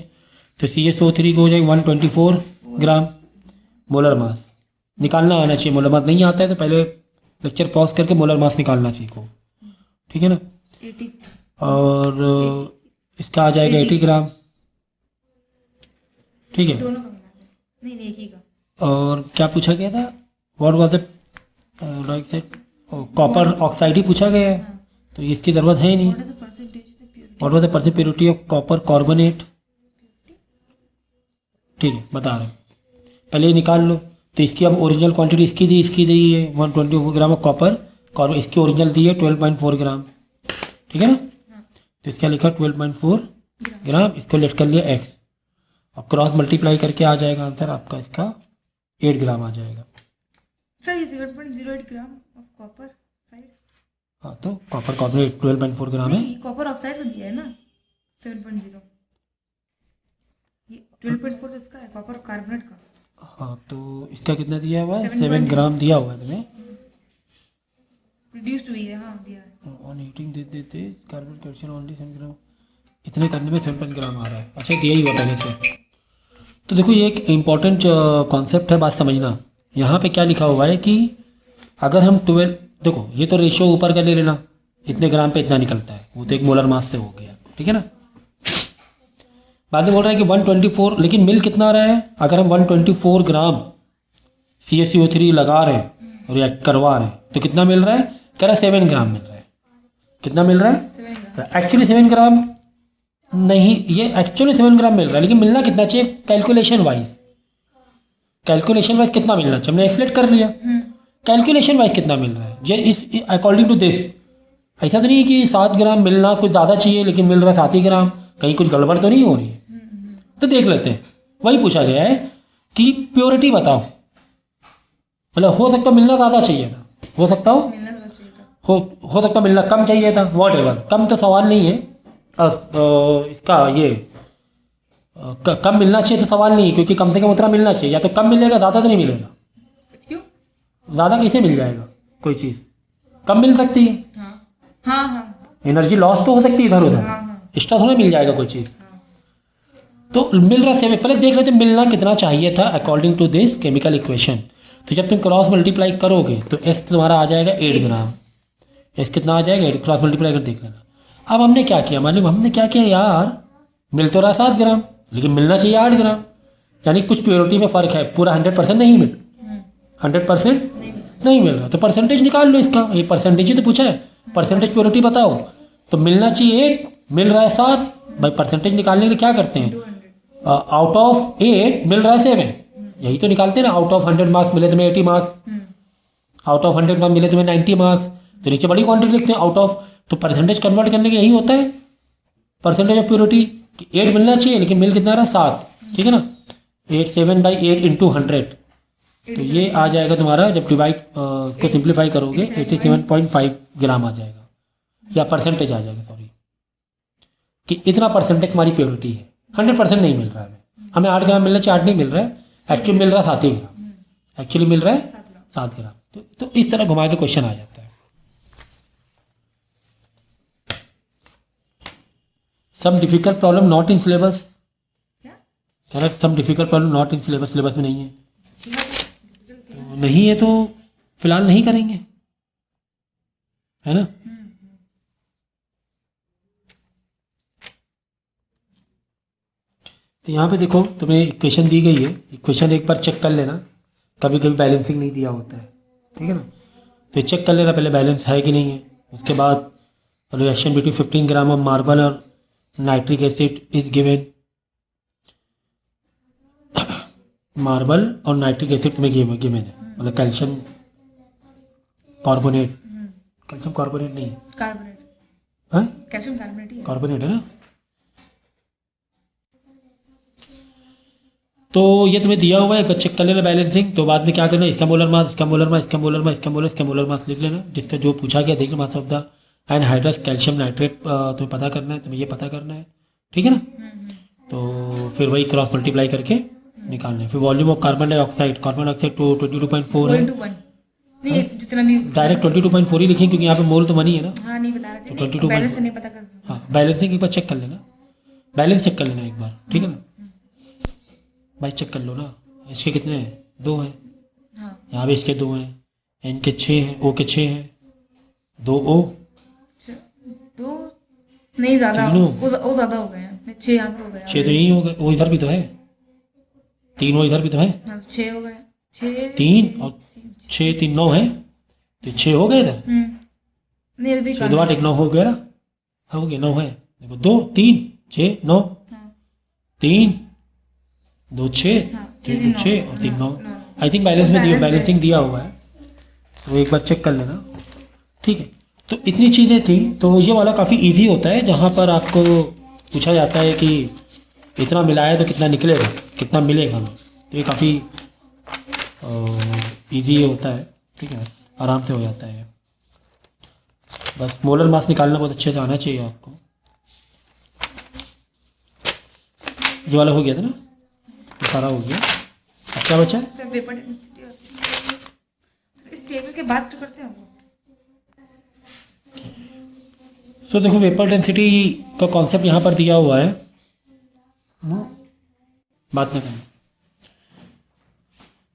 तो CaSO3 को हो जाएगा 124 ग्राम मोलर मास। निकालना आना चाहिए, मोलर मास नहीं आता है तो पहले लेक्चर पॉज करके मोलर मास निकालना सीखो, ठीक है ना। 80 और इसका आ जाएगा 80 ग्राम, ठीक है। दोनों का मिला के। नहीं एक ही का। और क्या पूछा गया था, what was the right side, copper oxide ही पूछा गया है, तो इसकी ज़रूरत है ही नहीं। What is the percentage of purity, what was the percent purity of copper carbonate, ठीक है बता रहे हैं, पहले ये निकाल लो। तो इसकी अब ओरिजिनल क्वांटिटी इसकी दी है 124 ग्राम ऑफ कॉपर, इसकी ओरिजिनल दी है 12.4 ग्राम, ठीक है ना। तो इसका लिखा 12.4 ग्राम, इसको लेट कर लिया x, और क्रॉस मल्टीप्लाई करके आ जाएगा आंसर आपका इसका 8 ग्राम आ जाएगा। सर ये 7.08 ग्राम ऑफ कॉपर ऑक्साइड, हाँ तो कॉपर कार्बोनेट 12.4 ग्राम है। नहीं कॉपर ऑक्साइड का दिया है ना 7.0, ये 12.4 तो इसका है कॉपर कार्बोनेट का। हाँ तो इसका कितना दिया हुआ है, 7 7.8 ग्राम दिया हुआ है तुम्हें। रिड्यूस्ड हुई है, हाँ दिया है। ऑन हीटिंग देते कार्बन कैल्शियम ओनली 7 ग्राम, इतने करने में 7 ग्राम आ रहा है, अच्छा दिया ही हुआ पहले से। तो देखो ये एक इम्पॉर्टेंट कॉन्सेप्ट है, बात समझना। यहाँ पे क्या लिखा हुआ है कि अगर हम 12, देखो ये तो रेशियो ऊपर का ले लेना, इतने ग्राम पे इतना निकलता है, वो तो एक मोलर मास से हो गया, ठीक है ना। बाद में बोल रहा है कि 124, लेकिन मिल कितना आ रहा है, अगर हम 124 ग्राम CaCO3 लगा रहे हैं, रिएक्ट करवा रहे हैं, तो कितना मिल रहा है, कह रहा है 7 ग्राम मिल रहा है। कितना मिल रहा है, एक्चुअली 7 ग्राम नहीं, ये एक्चुअली 7 ग्राम मिल रहा है, लेकिन मिलना कितना चाहिए कैलकुलेशन वाइज, कैलकुलेशन वाइज कितना मिलना चाहिए, हमने एक्सलेट कर लिया, कैलकुलेशन वाइज कितना मिल रहा है ये इस अकॉर्डिंग टू दिस। ऐसा तो नहीं है कि 7 ग्राम मिलना कुछ ज़्यादा चाहिए लेकिन मिल रहा है 7 ही ग्राम, कहीं कुछ गड़बड़ तो नहीं हो रही है। तो देख लेते हैं, वही पूछा गया है कि प्योरिटी बताओ, मतलब हो सकता मिलना ज़्यादा चाहिए था, हो सकता हो मिलना तो चाहिए था। हो सकता मिलना कम चाहिए था, वॉट एवर, कम तो सवाल नहीं है। इसका ये कम मिलना चाहिए तो सवाल नहीं है, क्योंकि कम से कम उतना मिलना चाहिए, या तो कम मिलेगा ज़्यादा तो नहीं मिलेगा। क्यों? ज़्यादा कैसे मिल जाएगा कोई चीज़, कम मिल सकती है, हाँ हाँ हाँ एनर्जी लॉस तो हो सकती है इधर उधर, हाँ हाँ एक्स्ट्रा थोड़ा मिल जाएगा कोई चीज़। हाँ। तो मिल रहा सेम, पहले देख लेते मिलना कितना चाहिए था according to this chemical equation. तो जब तुम क्रॉस मल्टीप्लाई करोगे तो एस तुम्हारा आ जाएगा 8 ग्राम, एस कितना आ जाएगा 8, क्रॉस मल्टीप्लाई कर देख लेना। अब हमने क्या किया, मालूम हमने क्या किया यार, मिल तो रहा 7 ग्राम लेकिन मिलना चाहिए 8 ग्राम, यानी कुछ प्योरिटी में फ़र्क है, पूरा 100% नहीं मिल, 100% नहीं मिला। नहीं मिल रहा, तो परसेंटेज निकाल लो इसका, ये परसेंटेज ही तो पूछा है, परसेंटेज प्योरिटी बताओ। तो मिलना चाहिए 8, मिल रहा है 7, भाई परसेंटेज निकालने के लिए क्या करते हैं, 200। आउट ऑफ 8 मिल रहा है 7, यही तो निकालते हैं ना। आउट ऑफ 100 मार्क्स मिले तुम्हें 80 मार्क्स, आउट ऑफ 100 मार्क्स मिले तुम्हें 90 मार्क्स, तो नीचे बड़ी क्वांटिटी लिखते हैं आउट ऑफ। तो परसेंटेज कन्वर्ट करने के यही होता है परसेंटेज ऑफ प्योरिटी, कि 8 मिलना चाहिए लेकिन मिल कितना रहा 7, ठीक है ना। 7/8 इंटू 100, तो ये आ जाएगा तुम्हारा, जब डिवाइड को सिंप्लीफाई करोगे 87.5 ग्राम आ जाएगा, या परसेंटेज आ जाएगा, सॉरी, कि इतना परसेंटेज तुम्हारी प्योरिटी है। 100% नहीं मिल रहा है हमें 8 ग्राम मिलना चाहिए, 8 नहीं मिल रहा है, एक्चुअली मिल रहा है 7 ही ग्राम, एक्चुअली मिल रहा है 7 ग्राम। तो इस तरह घुमा के क्वेश्चन आ जाता है। Some difficult problem not in syllabus, क्या? Correct, some difficult problem not in syllabus, syllabus में नहीं है, तो नहीं है तो फिलहाल नहीं करेंगे, है ना। तो यहाँ पे देखो तुम्हें इक्वेशन दी गई है, इक्वेशन एक बार चेक कर लेना, कभी कभी बैलेंसिंग नहीं दिया होता है, ठीक है ना। तो चेक कर लेना पहले बैलेंस है कि नहीं है। उसके बाद reaction between 15 gram of marble और nitric acid is given, marble और नाइट्रिक एसिड तुम्हें गिवन है, मतलब कैल्शियम कार्बोनेट, कैल्शियम कार्बोनेट नहीं है, कार्बोनेट, हाँ कैल्शियम कार्बोनेट ही है। कार्बोनेट है ना। तो ये तुम्हें दिया हुआ है, एक बार चेक कर लेना बैलेंसिंग। तो बाद में क्या करना, इसका मोलर मास, इसका मोलर मास, इसका मोलर मास, इसका मोलर मास लिख लेना, जिसका जो पूछा गया देख लो, mass of the anhydrous calcium nitrate तुम्हें पता करना है, तुम्हें ये पता करना है, ठीक है ना। तो फिर वही क्रॉस मल्टीप्लाई करके निकालना है। फिर volume of carbon dioxide, carbon dioxide तो 22.4 है, 4:1 नहीं, जितना भी डायरेक्ट 22.4 ही लिखें क्योंकि यहाँ पे मोल तो मनी है ना। हाँ नहीं बता रहे थे, तो नहीं 22 बैलेंस नहीं पता कर। हाँ बैलेंसिंग एक बार चेक कर लेना, बैलेंस चेक कर लेना एक बार, ठीक है ना भाई, चेक कर लो ना। इसके कितने हैं, 2 हैं, हाँ यहाँ भी इसके 2 हैं, एन के 6 हैं, ओ के 6 हैं, 2 ओ, तो नहीं ज़्यादा, तीनों। वो ज़्यादा हो गए हैं, 6 यहाँ पर हो गए 6 तो यही हो गए, वो इधर भी तो है, 3 वो इधर भी तो है, 6 हो गए, 6 3 और 6 3 9 है, तो 6 हो गए इधर, नहीं अभी 6 2 8 1 9 हो गया ना, हो गया 9 है, देखो 2 3 6 9, 3 2 6 3 2 6 और 3 9, आई थिंक बैलेंस में दिया, बैलेंसिंग दिया हुआ है, तो एक बार चेक कर लेना, ठीक है। तो इतनी चीज़ें थी, तो ये वाला काफ़ी इजी होता है, जहाँ पर आपको पूछा जाता है कि इतना मिलाया तो कितना निकलेगा, कितना मिलेगा हमें, तो ये काफ़ी इजी होता है, ठीक है, आराम से हो जाता है। बस मोलर मास निकालना बहुत अच्छे से आना चाहिए आपको। ये वाला हो गया था ना, ये सारा हो गया, अब क्या बचा है, सर वेपर डेंसिटी होती है, इस टेबल के बाद जो करते हैं वो। सो देखो वेपर डेंसिटी का कॉन्सेप्ट यहाँ पर दिया हुआ है, बात ना करना।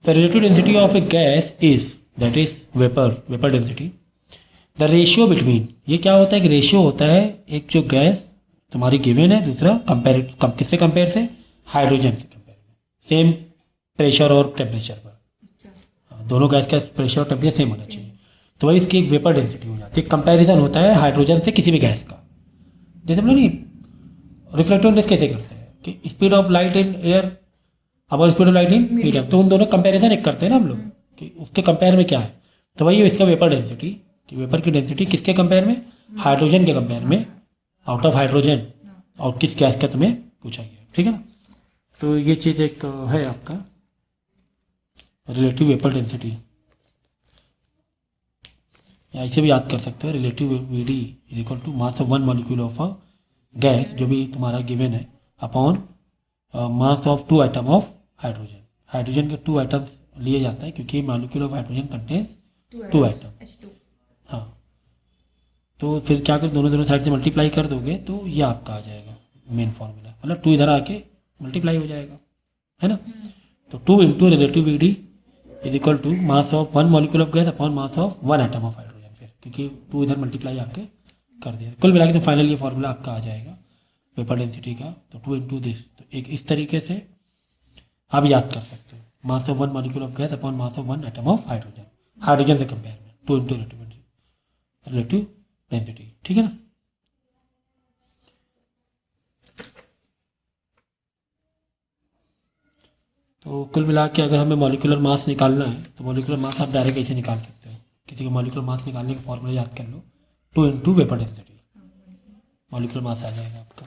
The relative density of A gas is, that is vapour density, the ratio between, ये क्या होता है कि रेशियो होता है, एक जो गैस तुम्हारी गिवन है, दूसरा किससे कंपेयर से, हाइड्रोजन से कंपेयर, सेम प्रेशर और टेम्परेचर पर, दोनों गैस का प्रेशर और टेम्परेचर सेम होना चाहिए, तो वही इसकी एक वेपर डेंसिटी हो जाती है। कंपैरिजन होता है हाइड्रोजन से किसी भी गैस का, जैसे हम लोग नहीं रिफ्लेक्टिव इंडेक्स कैसे करते हैं कि speed of light in air upon speed of light in medium. तो उन दोनों कंपैरिजन एक करते हैं ना हम लोग कि उसके कंपेयर में क्या है। तो वही है इसका वेपर डेंसिटी, कि वेपर की डेंसिटी किसके कंपेयर में, हाइड्रोजन के कंपेयर में, आउट ऑफ हाइड्रोजन, और किस गैस का तुम्हें पूछा गया, ठीक है ना। तो ये चीज़ एक है आपका रिलेटिव वेपर डेंसिटी, या इसे भी याद कर सकते हो, relative VD is equal to mass of one molecule of a gas, जो भी तुम्हारा गिवन है, upon mass of two item of hydrogen. Hydrogen के 2 आइटम्स लिए जाता है क्योंकि molecule of hydrogen contains 2 item. H2। हाँ, तो फिर क्या कर, दोनों साइड से मल्टीप्लाई कर दोगे तो ये आपका आ जाएगा मेन फॉर्मूला, मतलब 2 इधर आके मल्टीप्लाई हो जाएगा, है ना। तो 2 into relative VD is equal to mass of one molecule of gas upon mass of one item of hydrogen, फिर क्योंकि 2 इधर मल्टीप्लाई आके कर दिया, कुल मिला के तो फाइनल ये फॉर्मूला आपका आ जाएगा वेपर डेंसिटी का। तो 2 इंटू दिस, तो एक इस तरीके से आप याद कर सकते हो, मास of one molecule of gas upon mass of one item of hydrogen, hydrogen से कंपेयर में 2 इंटू रिलेटिव डेंसिटी, ठीक है ना। तो कुल मिला के अगर हमें मॉलिक्यूलर मास निकालना है तो मॉलिक्यूलर मास आप डायरेक्ट ऐसे निकाल सकते हो, किसी का मॉलिक्यूलर मास निकालने का फॉर्मूला याद कर लो, 2 into vapour density, molecular mass आ जाएगा आपका।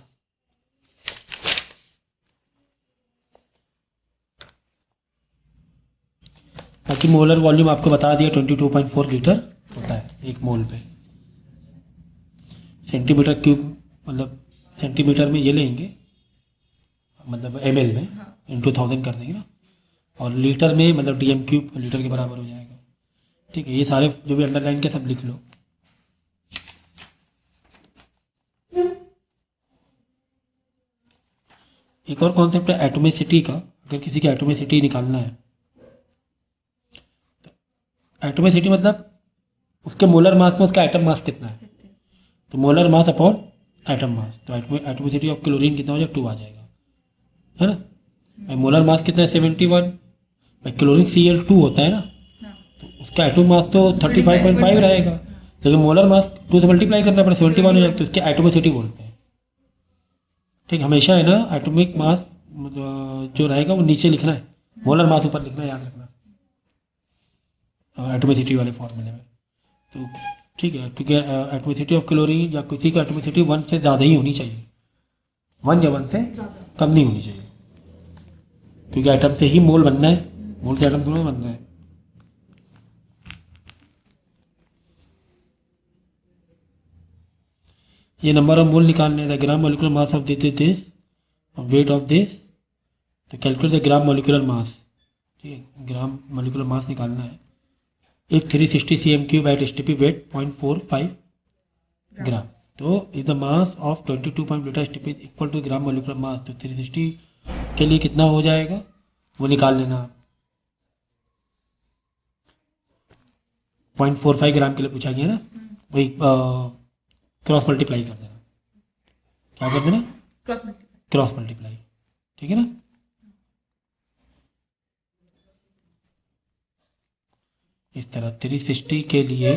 बाकी मोलर वॉल्यूम आपको बता दिया 22.4 लीटर होता है एक मोल पे। सेंटीमीटर क्यूब मतलब सेंटीमीटर में ये लेंगे, मतलब ml में इंटू 1000 कर देंगे ना, और लीटर में मतलब dm क्यूब लीटर के बराबर हो जाएगा, ठीक है। ये सारे जो भी अंडरलाइन के सब लिख लो। एक और कॉन्सेप्ट है एटोमिसिटी का, अगर किसी की एटोमिसिटी निकालना है, तो एटोमिसिटी मतलब उसके मोलर मास में उसका एटम मास कितना है, तो मोलर मास अपॉन एटम मास, तो एटोमिसिटी ऑफ क्लोरीन कितना हो जाएगा, 2 आ जाएगा, है ना। भाई मोलर मास कितना है 71, भाई क्लोरीन Cl2 होता है ना, तो उसका एटम मास तो 35.5 रहेगा, लेकिन मोलर मास 2 से मल्टीप्लाई करना पड़े 71 हो जाएगा, तो उसके एटोमिसिटी बोलते हैं, ठीक। हमेशा है ना एटॉमिक मास जो रहेगा वो नीचे लिखना है, मोलर मास ऊपर लिखना है, याद रखना एटोमिसिटी वाले फॉर्मूले में। तो ठीक है, क्योंकि एटोमिसिटी ऑफ क्लोरीन या किसी का एटोमिसिटी 1 से ज़्यादा ही होनी चाहिए, 1 या 1 से कम नहीं होनी चाहिए, क्योंकि एटम से ही मोल बनना है, मोल से एटम दोनों बनना है। ये नंबर ऑफ मोल निकालने का, gram molecular mass of this weight of this, तो calculate the gram molecular mass, ठीक है, ग्राम मॉलिक्यूलर मास निकालना है। If 360 cm³ at STP weight 0.45 gram, तो is the mass of 22 litre STP equal to gram molecular mass, तो 360 के लिए कितना हो जाएगा वो निकाल लेना। 0.45 ग्राम के लिए पूछा गया ना, वही क्रॉस मल्टीप्लाई कर देना, क्या कर देना, क्रॉस मल्टीप्लाई, ठीक है ना। इस तरह 360 के लिए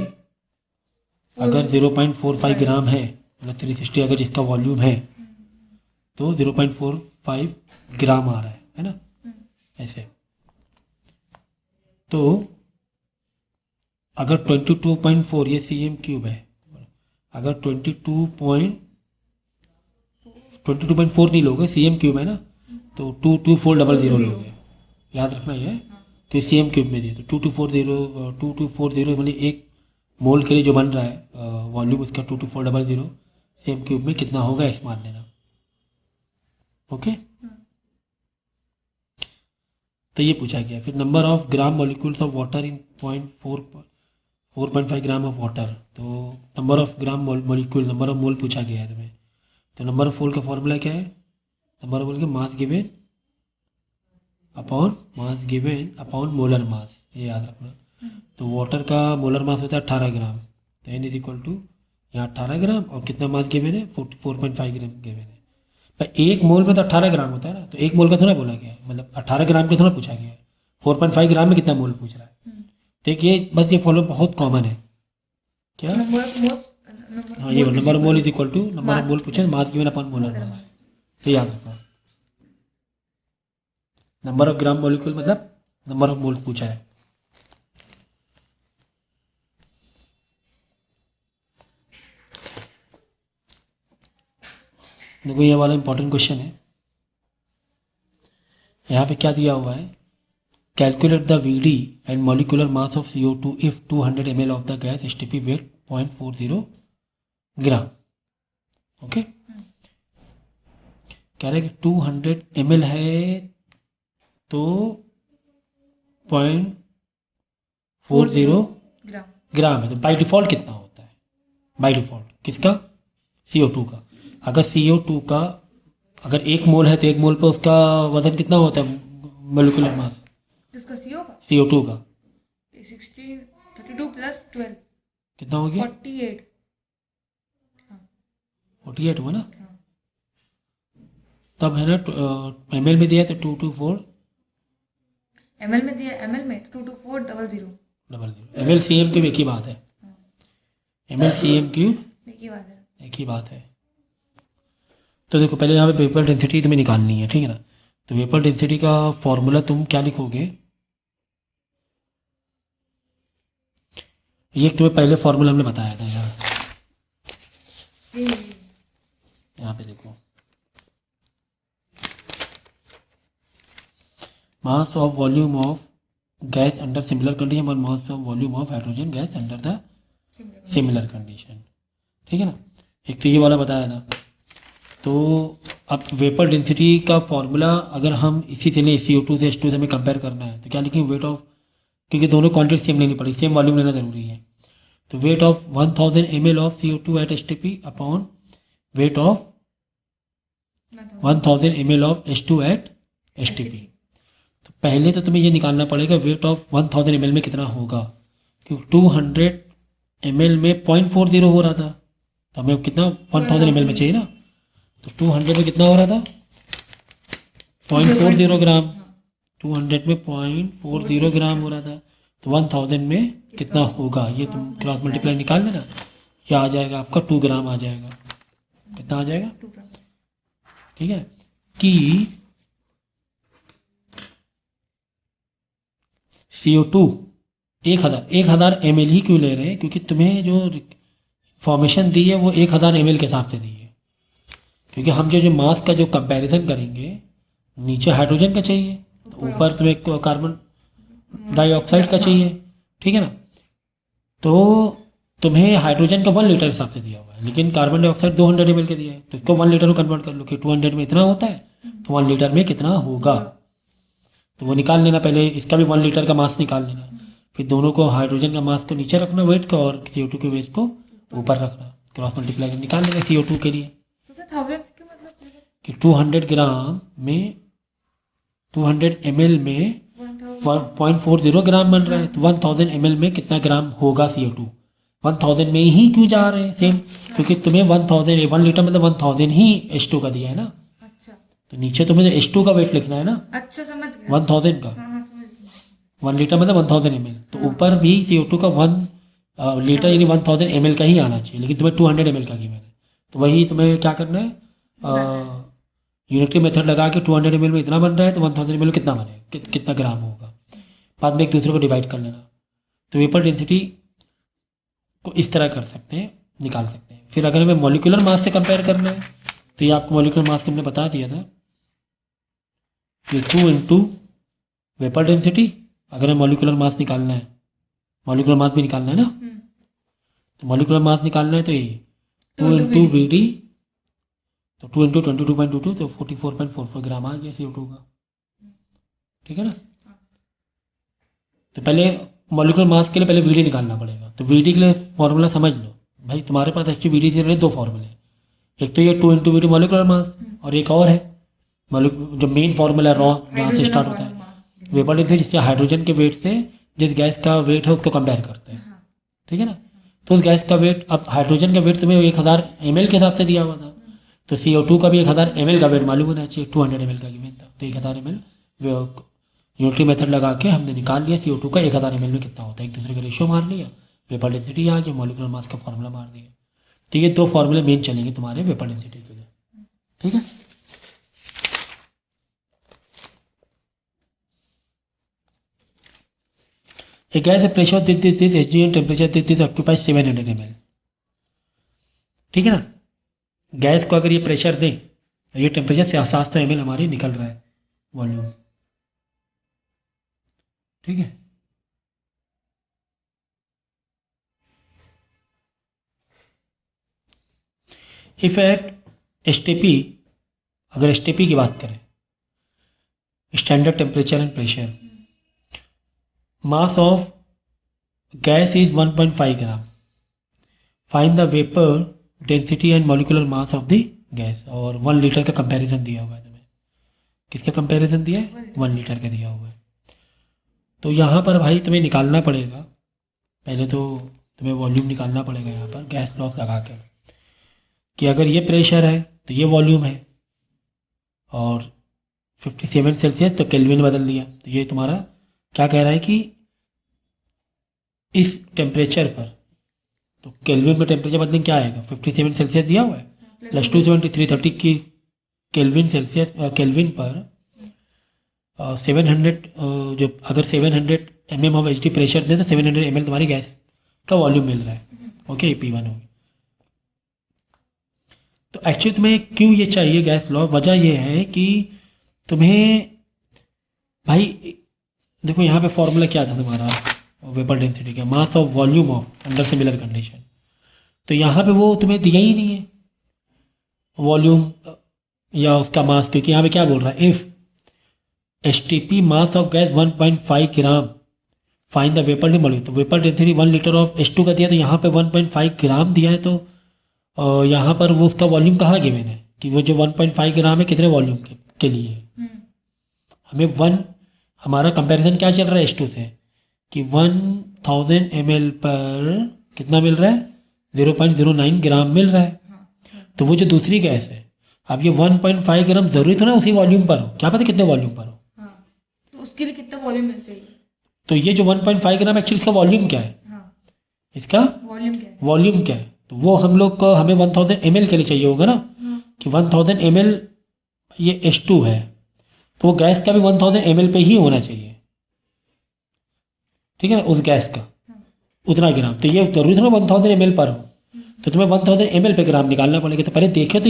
अगर 0.45 ग्राम है, मतलब 360 अगर जिसका वॉल्यूम है तो 0.45 ग्राम आ रहा है ना, ऐसे। तो अगर 22.4 ये cm³ है, अगर 22.4 नहीं लोगे, cm³ है ना, तो 22400 लोगे, याद रखना ये कि cm³ में दिए, तो 2240 मतलब एक मोल के लिए जो बन रहा है वॉल्यूम उसका 22400 cm³ में कितना होगा इस मान लेना, ओके। तो ये पूछा गया। फिर number of gram molecules of water in 4.5 gram of water, तो number of gram molecule, number of mole पूछा गया है तुम्हें। तो नंबर ऑफ मोल का फॉर्मूला क्या है, नंबर ऑफ मोल के मास गिवन अपॉन मोलर मास, ये याद रखना। तो वाटर का मोलर मास होता है 18 ग्राम, तो n इज इक्वल टू यहाँ 18 ग्राम और कितना मास गिवन है 4.5 ग्राम गिवन है। भाई एक मोल में तो 18 ग्राम होता है ना, तो एक मोल का थोड़ा बोला गया है, मतलब 18 ग्राम का थोड़ा पूछा गया है, 4.5 ग्राम में कितना मोल पूछ रहा है। देखिए बस ये फॉलो बहुत कॉमन है, क्या, हाँ ये number mole is equal to number of mole पूछे, mass given upon molar mass, तो याद रखना। नंबर ऑफ ग्राम मॉलिक्यूल मतलब नंबर ऑफ मोल्स पूछा है। देखो ये वाला इंपॉर्टेंट क्वेश्चन है। यहाँ पे क्या दिया हुआ है, calculate the VD and molecular mass of CO2 if 200 ml of the gas STP weight 0.40 gram. Okay, कह रहे हैं कि 200 ml है तो 0.40 ग्राम। ग्राम है, तो बाय डिफ़ॉल्ट कितना होता है? बाय डिफ़ॉल्ट किसका? CO2 का। अगर CO2 का अगर 1 मोल है तो 1 मोल पे उसका वजन कितना होता है, मोलिकुलर मास किसका? CO का? CO2 का 16 32 प्लस 12 कितना हो गया? 48। 48 हुआ ना? हाँ। तब है ना ml में दिया है तो 224 ml में दिया, ml में 22400। ml CM क्यूब एक ही बात है। ml CM क्यूब एक ही बात है। एक ही बात है। तो देखो पहले यहाँ पे वेपर डेंसिटी तुम्हें निकालनी है, ठीक है ना? तो वेपर डेंसिटी का फॉर्मूला तुम क्या लिखोगे, ये तुम्हें पहले फॉर्मूला हमने बताया था यार, यहाँ पे देखो, mass of volume of gas under similar condition और mass of volume of hydrogen gas under the similar condition, ठीक है ना? एक तो ये वाला बताया था। तो अब वेपर डेंसिटी का फॉर्मूला अगर हम इसी से लें, CO2 से H2 से हमें कंपेयर करना है तो क्या लिखेंगे? वेट ऑफ, क्योंकि दोनों क्वांटिटी सेम लेनी पड़ेगी, सेम वॉल्यूम लेना ज़रूरी है। तो weight of 1000 ml of CO2 at STP upon weight of 1000 ml of H2 at STP। तो पहले तो तुम्हें ये निकालना पड़ेगा वेट ऑफ 1000 ml में कितना होगा, क्योंकि 200 ml में 0.40 हो रहा था, तो हमें कितना 1000 ml में चाहिए ना, तो 200 में कितना हो रहा था? 0.40 ग्राम। 200 में 0.40 ग्राम हो रहा था, तो 1000 में कितना होगा ये तुम क्रॉस मल्टीप्लाई निकाल लेना, ये आ जाएगा आपका 2 ग्राम आ जाएगा। कितना आ जाएगा? 2 ग्राम। ठीक है, कि CO2 1000 ml ही क्यों ले रहे हैं, क्योंकि तुम्हें जो फॉर्मेशन दी है वो 1000 ml के हिसाब से दी है, क्योंकि हम जो मास का जो कंपैरिजन करेंगे, नीचे हाइड्रोजन का चाहिए तो ऊपर तुम्हें कार्बन डाइऑक्साइड का चाहिए, ठीक है ना? तो तुम्हें हाइड्रोजन का 1 लीटर हिसाब से दिया हुआ है, लेकिन कार्बन डाइऑक्साइड 200 ml के दिया है, तो इसको 1 लीटर में कन्वर्ट कर लो कि 200 में इतना होता है तो 1 लीटर में कितना होगा, तो वो निकाल लेना। पहले इसका भी 1 लीटर का मास निकाल लेना, फिर दोनों को हाइड्रोजन का मास को नीचे रखना वेट का, और CO2 के वेट को ऊपर रखना, क्रॉस मल्टीप्लाई कर निकाल लेना CO2 के लिए तो सर 1000 क्यों मतलब कि 200 ग्राम में 200 ml में 0.40 ग्राम बन रहा है, तो 1000 ml में कितना ग्राम होगा CO2? 1000 में ही क्यों जा रहे हैं सेम, क्योंकि तुम्हें 1 लीटर मतलब 1000 ही H2 का दिया है ना, अच्छा तो नीचे तुम्हें H2 का वेट लिखना है ना, अच्छा समझ गया। 1000 का। हाँ समझ गया। 1 लीटर मतलब 1000 ml, तो ऊपर भी CO2 का 1 लीटर यानी 1000 ml का ही आना चाहिए, लेकिन तुम्हें 200 ml का गिवन है, तो वही तुम्हें क्या करना है, यूनिटरी मेथड लगा के 200 ml में इतना बन रहा है तो 1000 ml में कितना बनेगा, कितना ग्राम होगा, बाद में एक दूसरे को डिवाइड कर लेना। तो वेपर डेंसिटी को इस तरह कर सकते हैं, निकाल सकते हैं। फिर अगर हमें मॉलिक्यूलर मास से कंपेयर करना है तो ये आपको मॉलिक्यूलर मास हमने बता दिया था कि 2 इंटू वेपर डेंसिटी, अगर हमें मॉलिक्यूलर मास निकालना है, मॉलिक्यूलर मास भी निकालना है ना, तो मॉलिक्यूलर मास निकालना है तो ये 2 इंटू VD, तो 2 इंटू 22.22 तो 44.44 ग्राम आ गया CO2 का, ठीक है ना? तो पहले मॉलिक्यूलर मास के लिए पहले VD निकालना पड़ेगा, तो VD के लिए फॉर्मूला समझ लो भाई, तुम्हारे पास एक्चुअली VD से रिलेटेड 2 फॉर्मूले, एक तो ये 2 इंटू VD मॉलिक्यूलर मास, और एक और है जो मेन फॉर्मूला रॉ मास से स्टार्ट होता है वेपर डेंसिटी, जिससे हाइड्रोजन के वेट से जिस गैस का वेट है उसको कंपेयर करते हैं, ठीक है ना? तो उस गैस का वेट, अब हाइड्रोजन का वेट तुम्हें 1000 ml के हिसाब से दिया हुआ था, तो CO2 का भी 1000 ml का वेट मालूम होना चाहिए, 200 ml का गिवन था, तो 1000 ml यूनिटरी मेथड लगा के हमने निकाल लिया CO2 का 1000 ml में कितना होता है, एक दूसरे का रेशियो मार लिया, वेपर डेंसिटी आ गया, मॉलिक्यूलर मास का फॉर्मूला मार दिया। तो ये 2 फॉर्मूले मेन चलेंगे तुम्हारे वेपर डेंसिटी के लिए, ठीक है? A gas pressure this H and temperature this occupies 700 ml। ठीक है ना, गैस को अगर ये प्रेशर दें, ये टेम्परेचर से 700 ml हमारी निकल रहा है वॉल्यूम। ठीक है, इफ एट एसटीपी, अगर एसटीपी की बात करें, standard temperature and pressure, mass of gas is 1.5 gram, find the vapour density and molecular mass of the gas. और 1 लीटर का कंपैरिजन दिया हुआ है तुम्हें। किसका कंपैरिजन दिया है? 1 लीटर का दिया हुआ है। तो यहाँ पर भाई तुम्हें निकालना पड़ेगा, पहले तो तुम्हें वॉल्यूम निकालना पड़ेगा यहाँ पर गैस लॉस लगा कर, कि अगर ये प्रेशर है तो ये वॉल्यूम है, और 57 सेल्सियस तो केल्विन बदल दिया, तो ये तुम्हारा क्या कह रहा है कि इस टेम्परेचर पर, तो केल्विन में टेम्परेचर बदलें क्या आएगा? 57 सेल्सियस दिया हुआ है प्लस 270 330 की केल्विन सेल्सियस केल्विन पर 700 जो अगर 700 mm ऑफ एच प्रेशर दे तो 700 ml तुम्हारी गैस का वॉल्यूम मिल रहा है। ओके, P1 होगी। तो एक्चुअली तुम्हें क्यों ये चाहिए गैस लॉ? वजह ये है कि तुम्हें भाई देखो यहाँ पे फॉर्मूला क्या था तुम्हारा वेपर डेंसिटी का, मास of volume of under similar condition. तो यहाँ पे वो तुम्हें दिया ही नहीं है वॉल्यूम या उसका मास, क्योंकि यहाँ पे क्या बोल रहा है, if STP mass of gas 1.5 gram find the vapour density. तो vapour density 1 litre of H2 का दिया, तो यहाँ पे 1.5 ग्राम दिया है, तो यहाँ पर वो उसका वॉल्यूम कहाँ गिवन है कि वो जो 1.5 ग्राम है कितने वॉल्यूम के लिए है। हमें हमारा कंपैरिजन क्या चल रहा है H2 से कि 1000 ml पर कितना मिल रहा है? 0.09 ग्राम मिल रहा है। तो वो जो दूसरी गैस है, अब ये 1.5 ग्राम जरूरी तो ना उसी वॉल्यूम पर हो, क्या पता कितने वॉल्यूम पर हो, तो उसके लिए कितना वॉल्यूम मिलना चाहिए? तो ये जो 1.5 ग्राम एक्चुअली इसका वॉल्यूम क्या है? इसका वॉल्यूम क्या है? वॉल्यूम क्या है? तो वो हम लोग को हमें 1000 ml के लिए चाहिए होगा ना, कि 1000 ml ये H2 है, तो वो गैस का भी 1000 ml पे ही होना चाहिए। ठीक है ना, उस गैस का उतना ग्राम, तो ये जरूरी था ना 1000 ml पर हो, तो तुम्हें 1000 ml पे ग्राम निकालना पड़ेगा। तो पहले देखे तो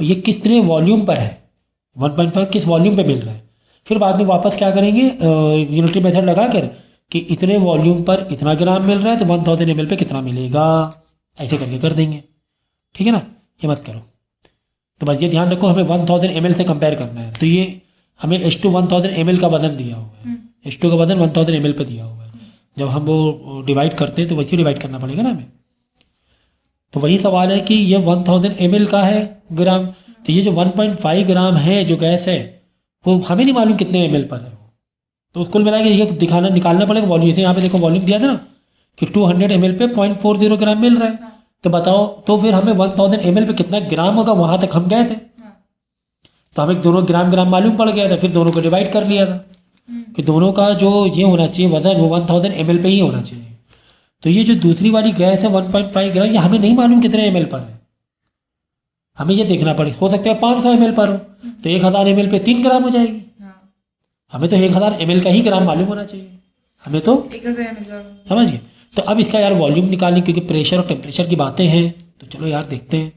ये कितने वॉल्यूम पर है, 1.5 किस वॉल्यूम पे मिल रहा है, फिर बाद में वापस क्या करेंगे यूनिटरी मेथड लगा कर कि इतने वॉल्यूम पर इतना ग्राम मिल रहा है तो 1000 ml पे कितना मिलेगा, ऐसे करके कर देंगे। ठीक है ना, ये मत करो। तो बस ये ध्यान रखो, हमें 1000 ml से कंपेयर करना है। तो ये हमें H2 1000 ml का वजन दिया हुआ है, H2 का वजन 1000 ml पे दिया हुआ है। जब हम वो डिवाइड करते हैं तो वैसे डिवाइड करना पड़ेगा ना हमें। तो वही सवाल है कि ये 1000 ml का है ग्राम, तो ये जो 1.5 ग्राम है जो गैस है वो हमें नहीं मालूम कितने ml पर है, तो कुल मिला के ये निकालना पड़ेगा वॉल्यूम। जैसे यहाँ पे देखो वॉल्यूम दिया था ना कि 200 ml पे 0.40 ग्राम मिल रहा है, तो बताओ तो फिर हमें 1000 ml पे कितना ग्राम होगा, वहाँ तक हम गए थे, तो हमें दोनों ग्राम मालूम पड़ गया था, फिर दोनों को डिवाइड कर लिया था कि दोनों का जो ये होना चाहिए वजन वो 1000 ml पे ही होना चाहिए। तो ये जो दूसरी वाली गैस है 1.5 ग्राम, ये हमें नहीं मालूम कितने ml पर है, हमें ये देखना पड़ेगा। हो सकता है 500 ml पर हो, तो 1000 ml पे 3 ग्राम हो जाएगी। हमें तो 1000 ml का ही ग्राम मालूम होना चाहिए, हमें तो 1000 ml समझ गए। तो अब इसका यार वॉल्यूम निकालने, क्योंकि प्रेशर और टेम्परेचर की बातें हैं, तो चलो यार देखते हैं।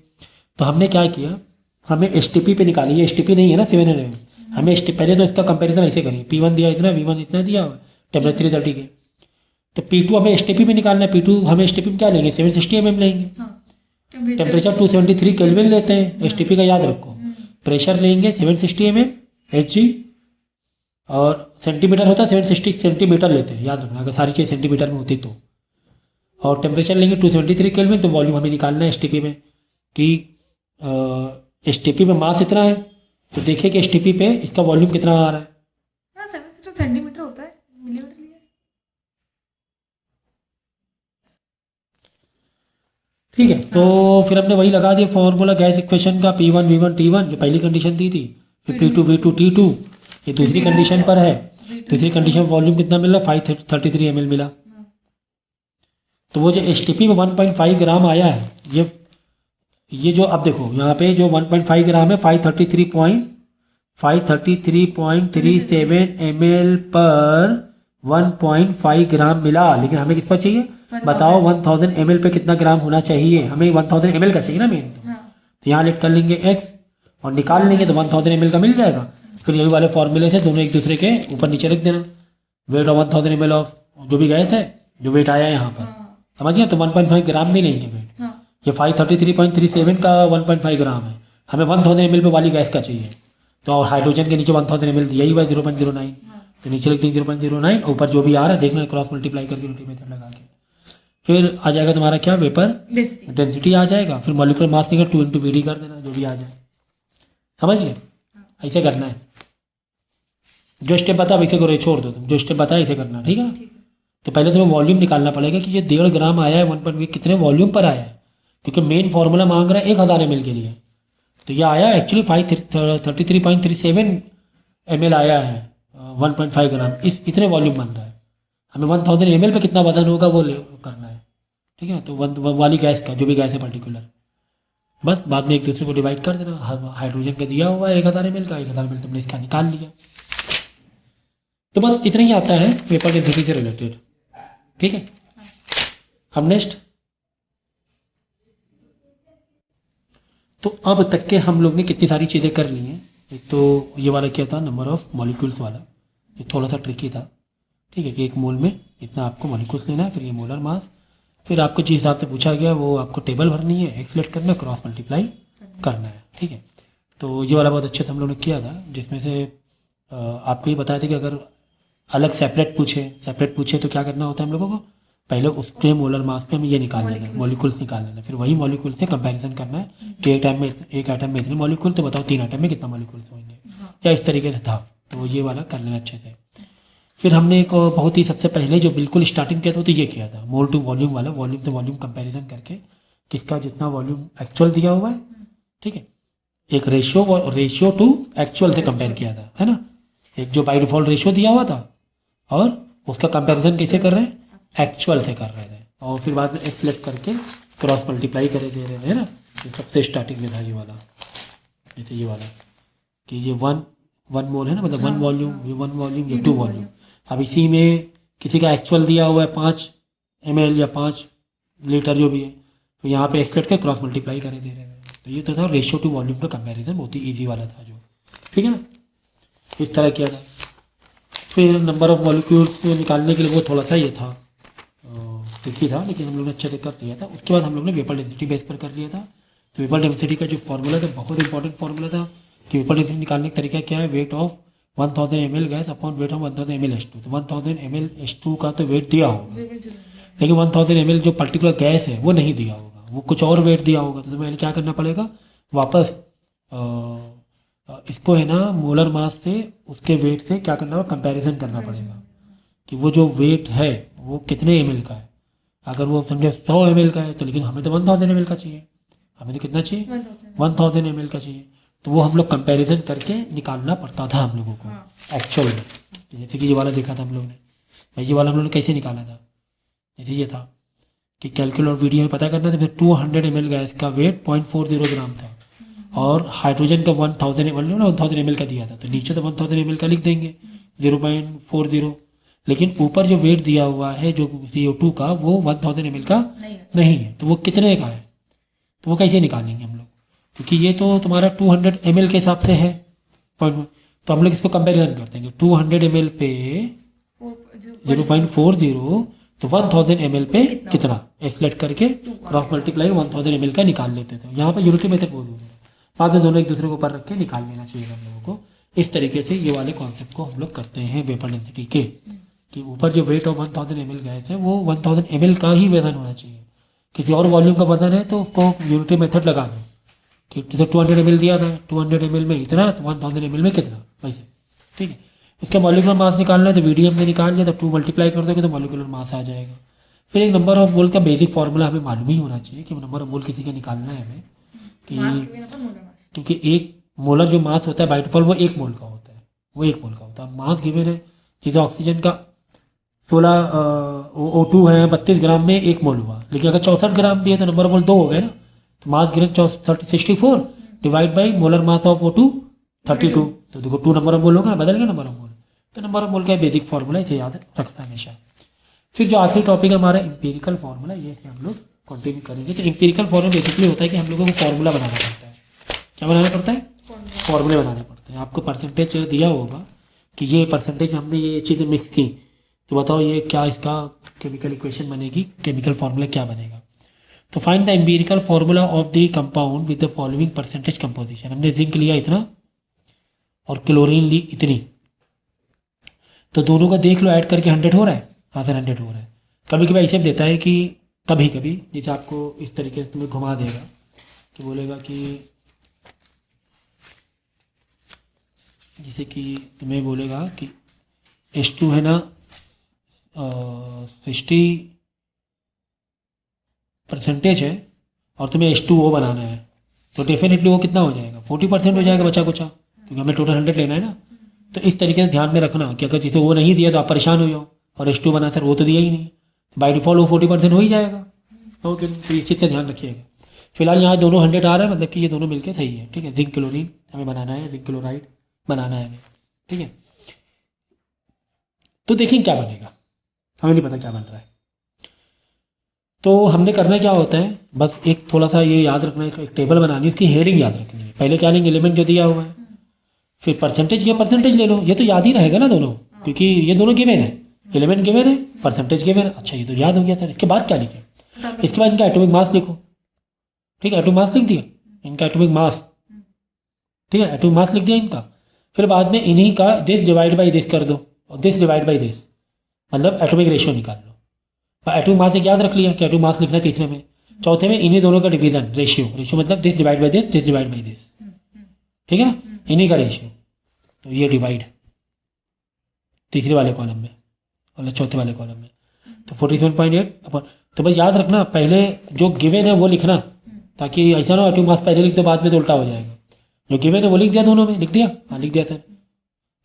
तो हमने क्या किया, हमें एसटीपी पे निकाली, ये एसटीपी नहीं है ना 700 ml, हमें पहले तो इसका कंपैरिजन ऐसे करिए, P1 दिया इतना, V1 इतना दिया हुआ टेम्परेचर 330 के, तो P2 हमें एसटीपी पे निकालना है। P2 हमें एसटीपी में क्या लेंगे, 760 mm लेंगे, टेम्परेचर 273 केल्विन लेते हैं एसटीपी का, याद रखो। प्रेशर लेंगे 760 mm Hg, और सेंटीमीटर होता है 760 सेंटीमीटर लेते हैं, याद रखना, अगर सारी चीज़ सेंटीमीटर में होती तो। और टेम्परेचर लेंगे 273 केल्विन, तो वॉल्यूम हमें निकालना है एसटीपी में कि एसटीपी में मास इतना है, तो देखिए कि एसटीपी पे इसका वॉल्यूम कितना आ रहा है। 762 सेंटीमीटर होता है, मिलीमीटर लिया। ठीक है, तो फिर हमने वही लगा दिया फॉर्मूला गैस इक्वेशन का, P1 V1 T1 जो पहली कंडीशन दी थी, फिर P2 V2 T2 ये दूसरी कंडीशन पर है। दूसरी कंडीशन वॉल्यूम कितना मिला, 533 ml मिला। तो वो जो एसटीपी में 1.5 ग्राम आया है, ये जो अब देखो यहाँ पे जो 1.5 ग्राम है 533.37 ml पर 1.5 ग्राम मिला, लेकिन हमें किस पर चाहिए, बताओ 1000 ml पे कितना ग्राम होना चाहिए, हमें 1000 ml का चाहिए ना मेन। हाँ तो यहाँ लिख कर लेंगे x और निकाल लेंगे तो 1000 ml का मिल जाएगा। फिर यही वाले फॉर्मूले से दोनों एक दूसरे के ऊपर नीचे रख देना, वेट ऑफ 1000 ml ऑफ जो भी गैस है, जो वेट आया है यहाँ पर, हाँ समझिए। तो 1.5 ग्राम भी नहीं है वेट, हाँ ये 533.37 का 1.5 ग्राम है, हमें 1000 ml पे वाली गैस का चाहिए। तो और हाइड्रोजन के नीचे 1000 ml दिया ही हुआ 0.09, तो नीचे लिख देंगे 0.09, ऊपर जो भी आ रहा है देखना, क्रॉस मल्टीप्लाई करके यूनिटी मेथड लगा के फिर आ जाएगा तुम्हारा क्या, वेपर डेंसिटी। डेंसिटी आ जाएगा। फिर मॉलिक्यूलर मास निकल 2 × VD कर देना, जो भी आ जाए, समझिए। ऐसे करना है, जो स्टेप बता वैसे करो, छोड़ दो तुम, जो स्टेप बता ऐसे करना, ठीक है ना। ठीक है। तो पहले तुम्हें वॉल्यूम निकालना पड़ेगा कि ये 1.5 ग्राम आया है 1.5 कितने वॉल्यूम पर आया है, क्योंकि मेन फार्मूला मांग रहा है 1000 ml के लिए। तो यह आया एक्चुअली 533.37 ml आया है 1.5 ग्राम, इतने वॉल्यूम बन रहा है। हमें 1000 ml पे कितना वजन होगा वो करना है, ठीक है। तो वो वाली गैस का, जो भी गैस है पर्टिकुलर, बस बाद में एक दूसरे को डिवाइड कर देना। हाइड्रोजन का दिया हुआ है 1000 ml का, 1000 ml तुमने इसका निकाल लिया। तो बस इतना ही आता है वेपर डेंसिटी से रिलेटेड, ठीक है। अब नेक्स्ट, तो अब तक के हम लोग ने कितनी सारी चीज़ें कर ली हैं। एक तो ये वाला क्या था, नंबर ऑफ मॉलिक्यूल्स वाला, ये थोड़ा सा ट्रिकी था, ठीक है, कि एक मोल में इतना आपको मॉलिक्यूल्स लेना है। फिर ये मोलर मास, फिर आपको जिस हिसाब से पूछा गया वो आपको टेबल भरनी है, एक्सलेट करना है, क्रॉस मल्टीप्लाई करना है, ठीक है। तो ये वाला बहुत अच्छे से हम लोग ने किया था, जिसमें से आपको ये बताया था कि अगर अलग सेपरेट पूछे तो क्या करना होता है हम लोगों को, पहले उसके मोलर मास पे हमें ये निकाल लेना है, मॉलिक्यूल्स निकाल लेना है, फिर वही मॉलिक्यूल से कंपैरिजन करना है कि एक आइटम में इतने मॉलिक्यूल, तो बताओ 3 आइटम में कितना मॉलिक्यूल्स होंगे, या इस तरीके से था। तो ये वाला कर लेना अच्छे से। फिर हमने एक बहुत ही सबसे पहले जो बिल्कुल स्टार्टिंग किया था तो ये किया था, मोल टू वॉल्यूम वाला, वॉल्यूम से वॉल्यूम कंपैरिजन करके किसका जितना वॉल्यूम एक्चुअल दिया हुआ है, ठीक है, एक रेशियो टू एक्चुअल से कंपेयर किया था, है ना। एक जो बाई डिफॉल्ट रेशियो दिया हुआ था और उसका कंपैरिजन कैसे कर रहे हैं, एक्चुअल से कर रहे थे, और फिर बाद में एक्सलेट करके क्रॉस मल्टीप्लाई करे दे रहे हैं ना। ये सबसे स्टार्टिंग में था ये वाला, जैसे ये वाला कि ये वन मोल है ना, मतलब 1 वॉल्यूम, ये 1 वॉल्यूम, ये 2 वॉल्यूम। अब इसी में किसी का एक्चुअल दिया हुआ है 5 ml या 5 लीटर जो भी है, तो यहाँ पे एक्सलेट के क्रॉस मल्टीप्लाई करे दे रहे हैं। तो ये तो था रेशियो टू वॉल्यूम का कंपैरिजन, बहुत ही ईजी वाला था जो, ठीक है ना, इस तरह किया था। फिर नंबर ऑफ मॉलिक्यूल्स निकालने के लिए वो थोड़ा सा ये था ट्रिकी था, लेकिन हम लोग ने अच्छे से कर लिया था। उसके बाद हम लोग ने वेपर डेंसिटी बेस पर कर लिया था। तो वेपर डेंसिटी का जो फॉर्मूला था बहुत इंपॉर्टेंट फॉर्मूला था कि वेपर डेंसिटी निकालने का तरीका क्या है, wait of 1000 ml gas upon weight of 1000 ml H2। तो 1000 ml H2 का तो वेट दिया होगा, लेकिन 1000 ml जो पर्टिकुलर गैस है वो नहीं दिया होगा, वो कुछ और वेट दिया होगा। तो तुम्हें क्या करना पड़ेगा, वापस इसको है ना मोलर मास से उसके वेट से क्या करना होगा, कंपैरिजन करना पड़ेगा कि वो जो वेट है वो कितने ml का है। अगर वो समझे 100 ml का है तो, लेकिन हमें तो 1000 ml का चाहिए, हमें तो कितना चाहिए, 1000 ml का चाहिए। तो वो हम लोग कंपैरिजन करके निकालना पड़ता था हम लोगों को एक्चुअल में। जैसे कि ये वाला देखा था हम लोग ने, भाई ये वाला हम लोग ने कैसे निकाला था, जैसे ये था कि कैलकुलेट और वीडियो में पता करना था। फिर 200 ml गैस का वेट 0.40 ग्राम था और हाइड्रोजन का 1000 ml का दिया था, तो नीचे तो 1000 ml का लिख देंगे 0.40, लेकिन ऊपर जो वेट दिया हुआ है जो CO2 का वो 1000 ml का नहीं है। तो वो कितने का है, तो वो कैसे निकालेंगे हम लोग, क्योंकि ये तो तुम्हारा 200 ml के हिसाब से है। तो हम लोग इसको कंपेरिजन करते हैं 200 ml पे 0.40, तो 1000 ml पे कितना एक्सलेट करके क्रॉस मल्टीप्लाई 1000 ml का निकाल लेते थे। यहाँ पे यूनिटी मेथड बोल दूँगा, बाद में दोनों एक दूसरे को ऊपर रख के निकाल लेना चाहिए हम लोगों को। इस तरीके से ये वाले कॉन्सेप्ट को हम लोग करते हैं वेपर डेंसिटी के, कि ऊपर जो वेट ऑफ 1000 ml गैस है वो 1000 ml का ही वजन होना चाहिए। किसी और वॉल्यूम का वजन है तो उसको यूनिटी मेथड लगा दो कि जैसे 200 ml दिया था, 200 ml में इतना, तो 1000 ml में कितना, वैसे, ठीक है। इसका मॉलिक्यूलर मास निकालना है तो वीडियम में निकाल लिया, तो 2 मल्टीप्लाई कर दोगे तो मॉलिक्यूलर मास आ जाएगा। फिर एक नंबर ऑफ मोल का बेसिक फार्मूला हमें मालूम ही होना चाहिए कि नंबर ऑफ मोल किसी का निकालना है हमें, कि क्योंकि एक मोलर जो मास होता है बाय डिफॉल्ट वो 1 मोल का होता है, वो 1 मोल का होता है। मास गिवन है, जैसे ऑक्सीजन का 16 O2 है 32 ग्राम में 1 मोल हुआ, लेकिन अगर 64 ग्राम दिए तो नंबर ऑफ मोल 2 हो गए ना। तो mass given 64 divide by molar mass of O2 32, तो देखो 2 नंबर ऑफ मोल होगा ना, बदल गया नंबर ऑफ मोल। तो नंबर ऑफ मोल का बेसिक फार्मूला, इसे याद रखना हमेशा। फिर जो आखिरी टॉपिक है हमारा एम्पिरिकल फार्मूला, ये से हम लोग कंटिन्यू करेंगे। तो एम्पिरिकल फार्मूला बेसिकली होता है कि हम लोगों को फार्मूला बनाना पड़ता है। क्या बनाना पड़ता है? फार्मूले बनाने पड़ते हैं। आपको परसेंटेज दिया होगा कि ये परसेंटेज हमने ये चीज़ें मिक्स की, तो बताओ ये क्या इसका केमिकल इक्वेशन बनेगी, केमिकल फार्मूला क्या बनेगा। तो find the empirical formula of the compound with the following percentage composition. हमने जिंक लिया इतना और क्लोरीन ली इतनी, तो दोनों का देख लो, ऐड करके 100 हो रहा है। हाँ सर 100 हो रहा है। कभी कभी ऐसे भी देता है कि कभी कभी जैसे आपको इस तरीके से तुम्हें घुमा देगा कि बोलेगा कि जैसे कि तुम्हें बोलेगा कि H2 है ना 60% है और तुम्हें H2O बनाना है, तो डेफिनेटली वो कितना हो जाएगा? 40% हो जाएगा बचा कुचा, क्योंकि हमें टोटल 100 लेना है ना। तो इस तरीके से ध्यान में रखना कि अगर जिसे वो नहीं दिया तो आप परेशान हो जाओ, और H2 बना सर वो तो दिया ही नहीं, तो बाई डिफ़ॉल्ट वो 40% हो ही जाएगा। ओके, तो इस चीज़ का ध्यान रखिएगा। फिलहाल यहाँ दोनों 100 आ रहा है, मतलब कि ये दोनों मिलके सही है। ठीक है, जिंक क्लोरीन हमें बनाना है, जिंक क्लोराइड बनाना है हमें। ठीक है, तो देखिए क्या बनेगा, हमें नहीं पता क्या बन रहा है। तो हमने करना क्या होता है, बस एक थोड़ा सा ये याद रखना है, एक टेबल बनानी है, उसकी हेडिंग याद रखनी है। पहले क्या लेंगे? एलिमेंट जो दिया हुआ है, फिर परसेंटेज, ये परसेंटेज ले लो, ये तो याद ही रहेगा ना दोनों, क्योंकि ये दोनों गिवन है, एलिमेंट गिवन है, परसेंटेज गिवन है। अच्छा, ये तो याद हो गया सर। इसके बाद क्या लिखे? इसके बाद इनका एटॉमिक मास लिखो। ठीक है, एटॉमिक मास लिख दिया, इनका एटॉमिक मास। ठीक है, एटॉमिक मास लिख दिया इनका। फिर बाद में इन्हीं का दिस डिवाइड बाई दिस कर दो, और दिस डिवाइड बाई दिस, मतलब एटॉमिक रेशियो निकाल लो। एटॉमिक मास एक याद रख लिया कि एटॉमिक मास लिखना है तीसरे में। चौथे में इन्हीं दोनों का डिवीजन, रेशियो मतलब this divide by this, this divide by this. ठीक है ना, इन्हीं का रेशियो। तो ये डिवाइड तीसरे वाले कॉलम में, मतलब चौथे वाले कॉलम में, तो 47.8 तो बस याद रखना, पहले जो गिवन है वो लिखना, ताकि ऐसा ना एटॉमिक मास पहले लिख दो बाद में तो उल्टा हो जाएगा। जो गिवन है वो लिख दिया, दोनों में लिख दिया, हाँ लिख दिया सर।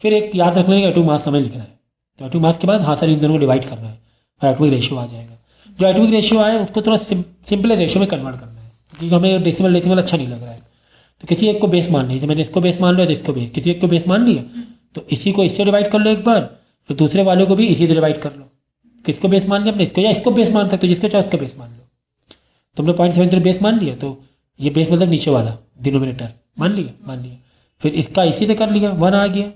फिर एक याद रखना है एटॉमिक मास हमें लिखना है, तो एटॉमिक मास के बाद हाँ सर इन दोनों को डिवाइड करना है, और एटॉमिक रेशियो आ जाएगा। जो एटॉमिक रेशियो आए उसको थोड़ा सिंपल रेशियो में कन्वर्ट करना है, क्योंकि हमें डेसिमल अच्छा नहीं लग रहा है। तो किसी एक को बेस मान लीजिए, मैंने इसको बेस मान लिया तो इसको बेस, किसी एक को बेस मान लिया तो इसी को इससे डिवाइड कर लो एक बार, फिर दूसरे वाले को भी इसी से डिवाइड कर लो। किसको बेस मान लिया अपने? इसको, या इसको बेस मान सकते हो, जिसको चाहे उसको बेस मान लो। तुमने 0.73 बेस मान लिया, तो ये बेस मतलब नीचे वाला डिनोमिनेटर मान लिया। फिर इसका इसी से कर लिया, 1 आ गया।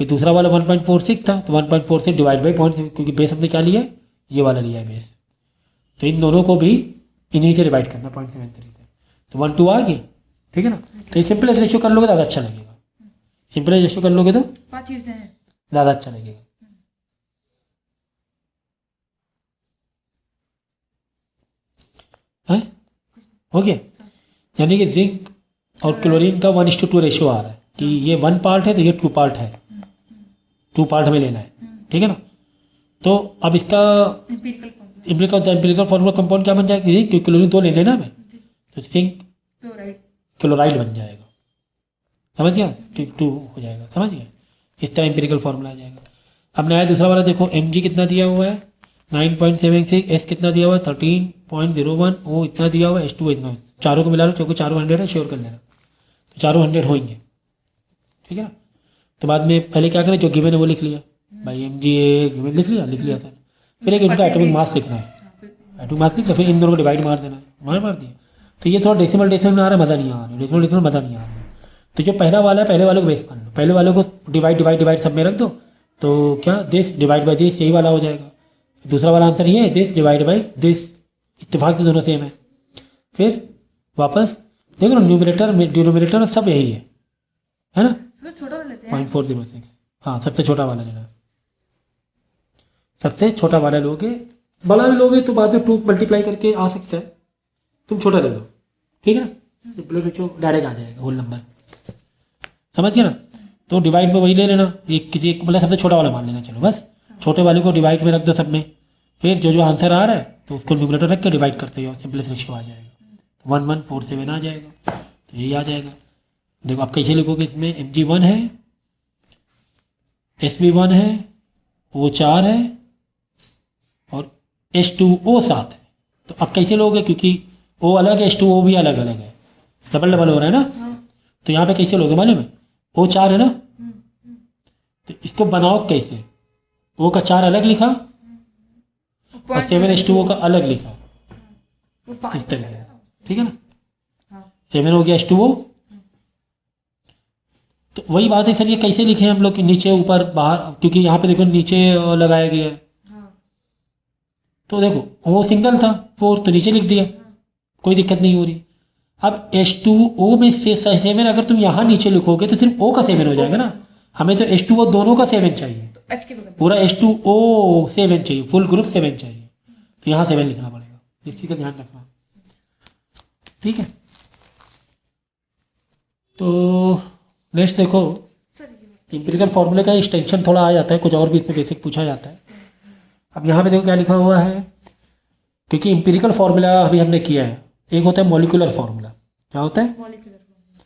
फिर दूसरा वाला 1.46 था, तो 1.4 से डिवाइड बाई 0.7, क्योंकि बेस हमने क्या लिया? ये वाला लिया है बेस। तो इन दोनों को भी इन्हीं से डिवाइड करना 0.73 से, तो 1 2 आ गई। ठीक है ना, तो ये सिंपल रेशियो कर लोगे ज़्यादा अच्छा लगेगा। सिंपल रेशियो कर लोगे तो 5 चीज़ें हैं, ज़्यादा अच्छा लगेगा। है हो गया, यानी कि जिंक और क्लोरीन का 1:2 रेशियो आ रहा है कि ये 1 पार्ट है तो ये 2 पार्ट है, 2 पार्ट हमें लेना है। ठीक है ना, तो अब इसका एम्पिरिकल फार्मूला कंपाउंड क्या बन जाएगा? क्योंकि क्लोरीन 2 ले लेना हमें, तो जिंक क्लोराइड बन जाएगा। समझ गया? 2 हो जाएगा, समझ गया? इस तरह एम्पिरिकल फार्मूला आ जाएगा। अब नया दूसरा वाला देखो, Mg कितना दिया हुआ है 9.76, S कितना दिया हुआ है 13.01, O इतना दिया हुआ है, H2O इतना, चारों को मिला लो, क्योंकि चारों 100 है, श्योर कर लेना, तो चारों 100 होंगे। ठीक है ना, तो बाद में पहले क्या करें, जो गिवन है वो लिख लिया भाई, Mg गिवन लिख लिया सर। फिर एक इनका एटॉमिक मास लिखना है, एटॉमिक मास लिख लिया, फिर इन दोनों को डिवाइड मार देना है, मार दिया। तो ये थोड़ा डेसिमल में आ रहा है, मज़ा नहीं आ रहा है, डेसिमल मज़ा नहीं आ रहा है। तो जो पहला वाला है, पहले वाले को बेस मान लो, पहले वाले को डिवाइड सब में रख दो, तो क्या दिस डिवाइड बाई दिस यही वाला हो जाएगा। दूसरा वाला आंसर ये है, दिस डिवाइड बाई दिस, इत्तेफाक से दोनों सेम है। फिर वापस देखो ना, न्यूमरेटर डिनोमिनेटर सब यही है ना, छोटा वाला लेते हैं 0.406, हाँ सबसे छोटा वाला लेना, सबसे छोटा वाला लोगे, बड़ा भी लोगे तो बाद में 2 मल्टीप्लाई करके आ सकता है, तुम छोटा ले लो। ठीक है ना, डायरेक्ट आ जाएगा होल नंबर, समझ गया ना। तो डिवाइड में वही ले लेना, एक किसी एक मतलब सबसे छोटा वाला मान लेना, चलो बस छोटे वाले को डिवाइड में रख दो सब में, फिर जो आंसर आ रहा है तो उसको न्यूमरेटर रख के डिवाइड करते हो, सिंपलेस्ट रेशियो आ जाएगा, 1147 आ जाएगा। तो यही आ जाएगा। देखो आप कैसे लिखोगे, इसमें Mg 1 है, Sb 1 है, O 4 है और H2O 7 है। तो अब कैसे लोगे, क्योंकि O अलग है, H2O भी अलग अलग है, डबल हो रहा है ना। तो यहाँ पे कैसे लोगे मालूम है, O 4 है ना, तो इसको बनाओ कैसे, O का 4 अलग लिखा और 7H2O का अलग लिखा, वो इस पानी तरह से, ठीक है ना। हाँ 7 हो गया H2O। तो वही बात है सर, ये कैसे लिखे हम लोग कि नीचे ऊपर बाहर, क्योंकि यहाँ पे देखो नीचे लगाया गया है, हाँ तो देखो वो सिंगल था 4 तो नीचे लिख दिया, हाँ कोई दिक्कत नहीं हो रही। अब H2O में से 7 अगर तुम यहाँ नीचे लिखोगे तो सिर्फ O का 7 हो जाएगा ना, हमें तो H2O दोनों का 7 चाहिए, तो एच के बगल पूरा H2O 7 चाहिए, फुल ग्रुप 7 चाहिए, तो यहाँ 7 लिखना पड़ेगा, इस चीज़ का ध्यान रखना, ठीक है। तो नेक्स्ट देखो, सर ये इंपीरिकल फॉर्मूले का एक्सटेंशन थोड़ा आ जाता है, कुछ और भी इसमें बेसिक पूछा जाता है। अब यहाँ पे देखो क्या लिखा हुआ है, क्योंकि इंपीरिकल फार्मूला अभी हमने किया है, एक होता है मॉलिक्यूलर फार्मूला, क्या होता है, मॉलिक्यूलर फॉर्मूला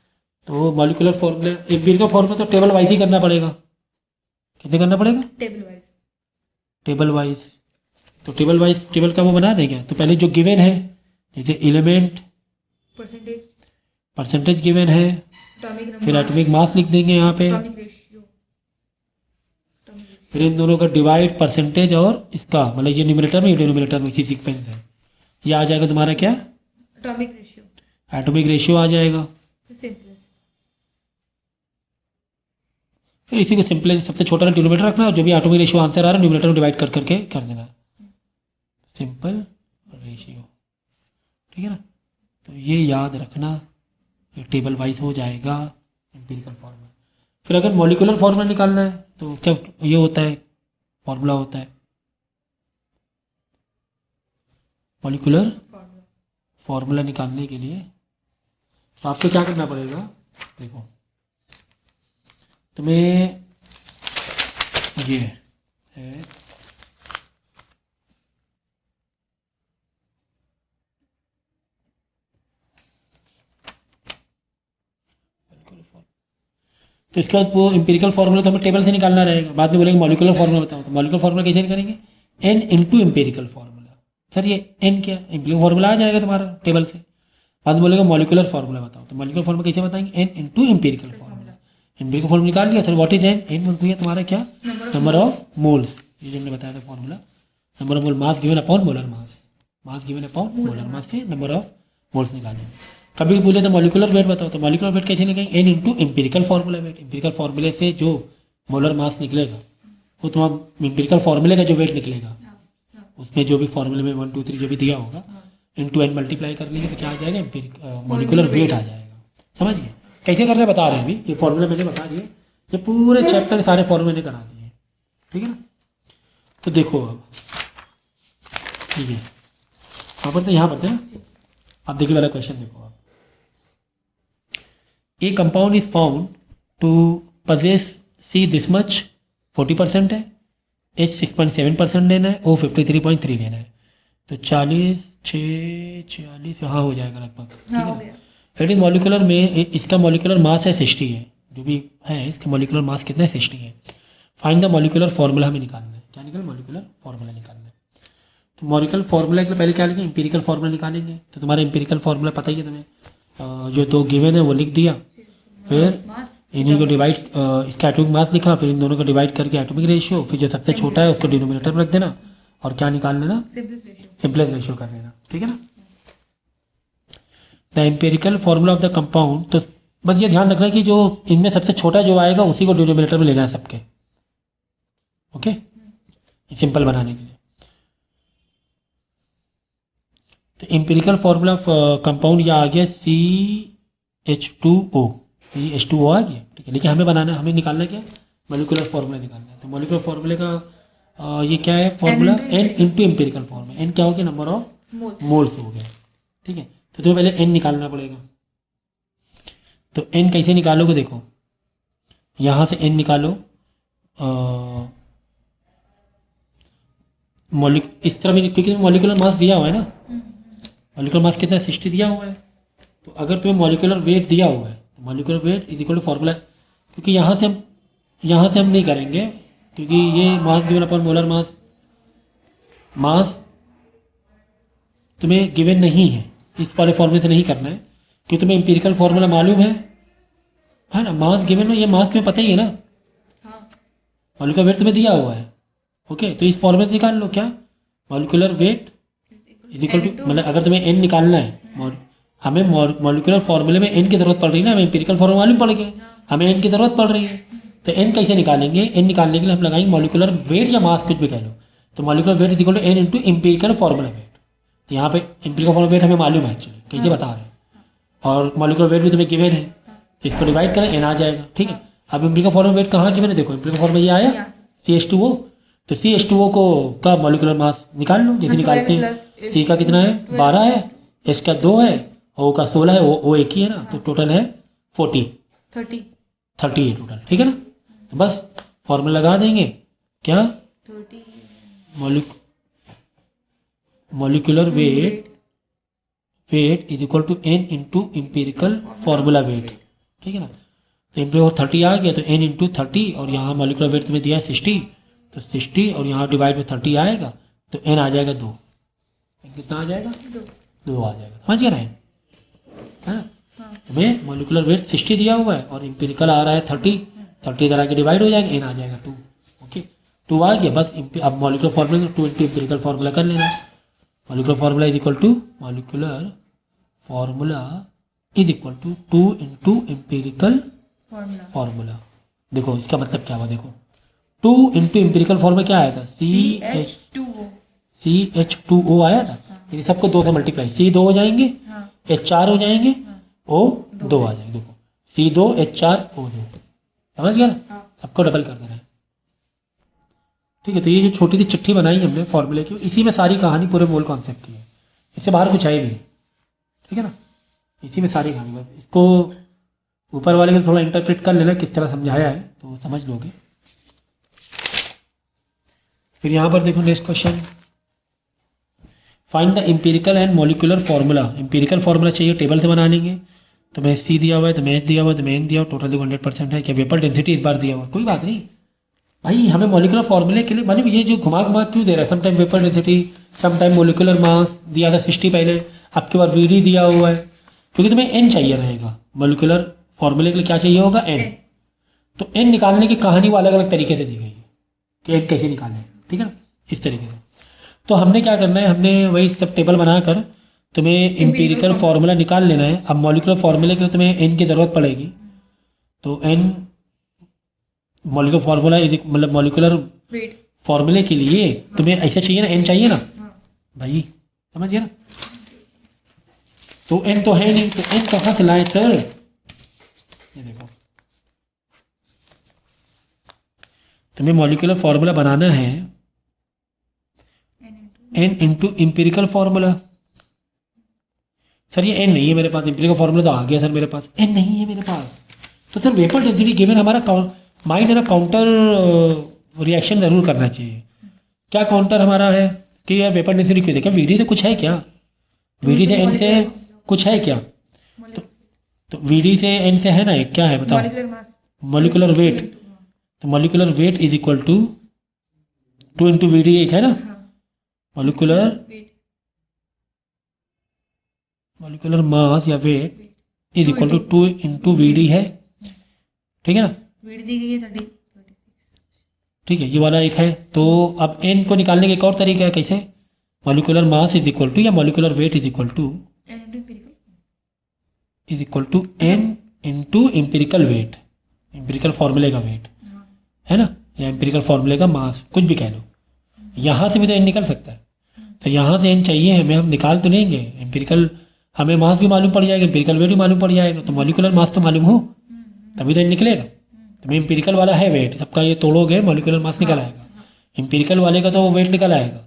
तो मॉलिक्यूलर फार्मूला, इंपीरिकल फार्मूला तो टेबल वाइज ही करना पड़ेगा, कैसे करना पड़ेगा, टेबल वाइज टेबल वाइज। तो टेबल वाइज टेबल का वो बना देंगे, तो पहले जो गिवन है जैसे एलिमेंट परसेंटेज परसेंटेज गिवन है, एटॉमिक नंबर फिर एटॉमिक मास लिख देंगे यहाँ पे, एटॉमिक रेशियो फिर इन दोनों का डिवाइड परसेंटेज और इसका मतलब ये न्यूमरेटर में ये डिनोमिनेटर में इसी सीक्वेंस है, ये आ जाएगा तुम्हारा क्या, एटॉमिक रेशियो एटॉमिक रेशियो आ जाएगा। सिंपलेस्ट फिर इसी को सिंपल सबसे छोटा डिनोमिनेटर रखना है, जो भी एटॉमिक रेशियो आंसर आ रहा है न्यूमरेटर में डिवाइड कर करके कर देना, सिंपल रेशियो, ठीक है ना। तो ये याद रखना, ये टेबल वाइज हो जाएगा एम्पिरिकल फार्मूला। फिर अगर मॉलिक्यूलर फार्मूला निकालना है तो क्या ये होता है, फार्मूला होता है मॉलिक्यूलर फॉर्मूला फार्मूला निकालने के लिए तो आपको क्या करना पड़ेगा, देखो तुम्हें ये है तो इसके बाद वो इंपीरिकल फार्मूला तो हमें टेबल से निकालना रहेगा, बाद में बोलेंगे मॉलिक्यूलर फार्मूला बताओ, तो मॉलिक्यूलर फार्मूला कैसे करेंगे, n into empirical formula, sir ये n क्या, एम्पिरिकल फार्मूला आ जाएगा तुम्हारा टेबल से, बाद में बोलेगा मॉलिक्यूलर फार्मूला बताओ, तो मॉलिक्यूलर फार्मूला कैसे बताएंगे, n into empirical formula, empirical formula निकाल लिया, सर व्हाट इज n है तुम्हारा क्या, नंबर ऑफ मोल्स, ये जो हमने बताया था formula, number of mole mass given upon molar mass, mass given upon molar मास से नंबर ऑफ मोल्स निकालेंगे। कभी भी बोले तो मॉलिक्यूलर वेट बताओ, तो मॉलिक्यूलर वेट कैसे निकालेंगे, n into empirical formula wait, empirical फार्मूले से जो मोलर मास निकलेगा वो तुम्हारा एम्पिरिकल फार्मूले का जो वेट निकलेगा उसमें जो भी फार्मूले में 1 2 3 जो भी दिया होगा इंटू n मल्टीप्लाई कर लेंगे तो क्या आ जाएगा, मॉलिक्यूलर वेट आ जाएगा, समझ गए कैसे करने बता रहे हैं अभी, ये फार्मूला मैंने बता दिए, ये पूरे चैप्टर के सारे फार्मूले मैंने करा दिए, ठीक है ना। तो देखो अब ठीक है यहाँ पर, तो यहाँ पर थे, अब देखिए वाला क्वेश्चन देखो आप, a compound is found to possess C this much 40% है, H 6.7% लेना है, O 53.3 लेना है, तो 40 हाँ हो जाएगा लगभग, हाँ हो गया। इट इज मॉलिकुलर में इसका मॉलिकुलर मास है 60 है, जो भी है इसका मॉलिकुलर मास कितना है 60 है, फाइंड द मॉलिकुलर फार्मूला हमें निकालना है, क्या निकालना, मॉलिकुलर फार्मूला निकालना है। तो मॉलिकुलर फार्मूला के पहले क्या लिखेंगे, इंपीरिकल फार्मूला निकालेंगे, तो तुम्हारा इंपीरिकल फार्मूला पता ही है तुम्हें, जो दो गिवन है वो लिख दिया, फिर इन्हीं को डिवाइड, इसका एटॉमिक मास लिखा, फिर इन दोनों को डिवाइड करके एटॉमिक रेशियो, फिर जो सबसे छोटा है उसको डिनोमिनेटर में रख देना और क्या निकाल लेना, सिंपलेस्ट रेशियो कर लेना, ठीक है ना। The empirical formula of the compound, तो बस ये ध्यान रखना कि जो इनमें सबसे छोटा जो आएगा उसी को डिनोमिनेटर में लेना है सबके, ओके, सिंपल बनाने के लिए। तो एम्पेरिकल फार्मूला ऑफ कंपाउंड यह आ गया CH2O, CH2O आ गया, ठीक है, लेकिन हमें बनाना, हमें निकालना क्या, मॉलिक्यूलर फार्मूला निकालना है। तो मॉलिक्यूलर फार्मूले का ये क्या है formula, n into empirical formula, n क्या हो गया, नंबर ऑफ मोल्स हो गया, ठीक है। तो तुम्हें पहले n निकालना पड़ेगा, तो n कैसे निकालोगे, देखो यहाँ से n निकालो, इस तरह भी, क्योंकि मॉलिक्यूलर मास दिया हुआ है ना, मॉलिक्यूलर मास कितना 60 दिया हुआ है, तो अगर तुम्हें मॉलिक्यूलर वेट दिया हुआ है तो molecular weight is equal to formula, क्योंकि यहाँ से हम नहीं करेंगे, क्योंकि ये mass given upon molar mass, mass तुम्हें गिवन नहीं है, इस वाले फॉर्मूले से नहीं करना है, क्योंकि तुम्हें एम्पिरिकल फार्मूला मालूम है ना, मास गिवन में, ये मास तुम्हें पता ही है ना, मॉलिक्यूलर वेट तुम्हें दिया हुआ है, ओके। तो इस फॉर्मूले से निकाल लो क्या, molecular weight is equal to, मतलब अगर तुम्हें एन निकालना है, हमें मॉलिक्यूलर फार्मूले में एन की ज़रूरत पड़ रही है ना, हमें एम्पिरिकल फार्मूला मालूम पड़ गया, हमें एन की ज़रूरत पड़ रही है। तो एन कैसे निकालेंगे, एन निकालने के लिए हम लगाएंगे मॉलिक्यूलर वेट या मास, कुछ भी कह लो। तो molecular weight is equal to n into empirical formula weight. तो यहाँ पे एम्पिरिकल फार्मूला वेट हमें मालूम है एक्चुअली, कैसे बता रहे हैं, और मॉलिक्यूलर वेट भी तुम्हें गिवन है, तो इसको डिवाइड करें, एन आ जाएगा, ठीक है। अब एम्पिरिकल फार्मूला वेट कहाँ गिवन है, देखो एम्पिरिकल फार्मूला ये आया CH2O, तो CH2O को का मॉलिक्यूलर मास निकाल लो, जैसे निकालते हैं। C का कितना है 12 है, H का 2 है, O का 16 है, O एक ही है ना, तो टोटल है 30 है टोटल, ठीक है ना। तो बस फॉर्मूला लगा देंगे क्या, 30 molecular weight is equal to n into empirical formula weight, ठीक है ना। तो एम्पिरिकल 30 आ गया, तो एन इंटू 30, और यहाँ मॉलिक्यूलर वेट तुम्हें दिया है 60, तो 60 और यहाँ डिवाइड में 30 आएगा, तो एन आ जाएगा 2, कितना आ जाएगा 2 आ जाएगा, समझ गया ना, है ना। तुम्हें मॉलिक्यूलर वेट 60 दिया हुआ है और एम्पिरिकल आ रहा है 30 इधर आके डिवाइड हो जाएगा, एन आ जाएगा 2, ओके 2 आ गया। बस अब molecular formula 2 into empirical formula कर लेना। Molecular formula is equal to 2 into empirical formula. देखो इसका मतलब क्या हुआ, देखो 2 इंटू एम्पिरिकल फार्मूला क्या आया था, CH2O आया था, ये सबको 2 से मल्टीप्लाई, C 2 हो जाएंगे, H 4 हो जाएंगे, O 2 आ जाएंगे, देखो C 2 H 4 O 2, समझ गया ना, सबको डबल कर देना है, ठीक है। तो ये जो छोटी सी चिट्ठी बनाई हमने फॉर्मूले की, इसी में सारी कहानी पूरे मोल कॉन्सेप्ट की है, इससे बाहर कुछ है भी नहीं, ठीक है ना, इसी में सारी कहानी। बस इसको ऊपर वाले को थोड़ा इंटरप्रेट कर लेना किस तरह समझाया है, तो समझ लोगे। फिर यहाँ पर देखो next question, find the empirical and molecular formula. Empirical formula चाहिए, टेबल से बना लेंगे। तो मैं C दिया हुआ है, तो मैं H दिया हुआ है, तो मैं N दिया हुआ, टोटल देखो 100% है। क्या वेपर डेंसिटी इस बार दिया हुआ, कोई बात नहीं भाई, हमें मॉलिक्यूलर फार्मूले के लिए मालूम ये जो घुमा घुमा क्यों दे रहा है, sometime vapour density, sometime molecular mass दिया था 60 पहले, आपके पास VD दिया हुआ है, क्योंकि तुम्हें N चाहिए रहेगा, मॉलिक्यूलर फार्मूले के लिए क्या चाहिए होगा, N। तो N निकालने की कहानी वो अलग अलग तरीके से दी गई है कि N कैसे निकालें, ठीक है ना, इस तरीके से। तो हमने क्या करना है, हमने वही सब टेबल बनाकर तुम्हें एम्पिरिकल फार्मूला निकाल लेना है। अब मॉलिक्यूलर फार्मूले के लिए तुम्हें N की ज़रूरत पड़ेगी, तो N मॉलिक्यूलर फार्मूला मतलब मॉलिक्यूलर फार्मूले के लिए तुम्हें ऐसा चाहिए ना, N चाहिए ना भाई, समझ गया ना। तो N तो है नहीं, तो N कहाँ से लाए सर, ये देखो तुम्हें मॉलिक्यूलर फार्मूला बनाना है N into empirical formula. Sir ये N नहीं है मेरे पास, एम्पिरिकल फार्मूला तो आ गया सर मेरे पास, N नहीं है मेरे पास। तो सर वेपर डेंसिटी गिवन, हमारा माइंड है ना काउंटर रिएक्शन ज़रूर करना चाहिए। क्या काउंटर हमारा है कि यार वेपर डेंसिटी क्यों दे, क्या VD से कुछ है क्या, VD से N से कुछ है क्या, तो VD से N से है ना, एक क्या है बताओ, मॉलिक्यूलर वेट। तो molecular weight is equal to 2 into VD, एक है ना, मॉलिक्यूलर मास या weight is equal to 2 into VD है, ठीक है ना, VD दी गई है 30, ठीक है, ये वाला एक है। तो अब N को निकालने का एक और तरीका है, कैसे, molecular mass is equal to या molecular weight is equal to N into empirical weight, empirical फार्मूले का वेट है ना, या एम्पिरिकल फार्मूले का मास, कुछ भी कह लो। यहाँ से भी तो N निकल सकता है, तो यहाँ से N चाहिए हमें, हम निकाल तो लेंगे, एम्पिरिकल हमें मास भी मालूम पड़ जाएगा, एम्पिरिकल वेट भी मालूम पड़ जाएगा, तो मॉलिक्यूलर मास तो मालूम हो तभी तो N निकलेगा। तो एम्पिरिकल वाला है वेट, सबका ये तोड़ोगे मॉलिक्यूलर मास निकल आएगा, एम्पिरिकल वाले का तो वेट निकल आएगा,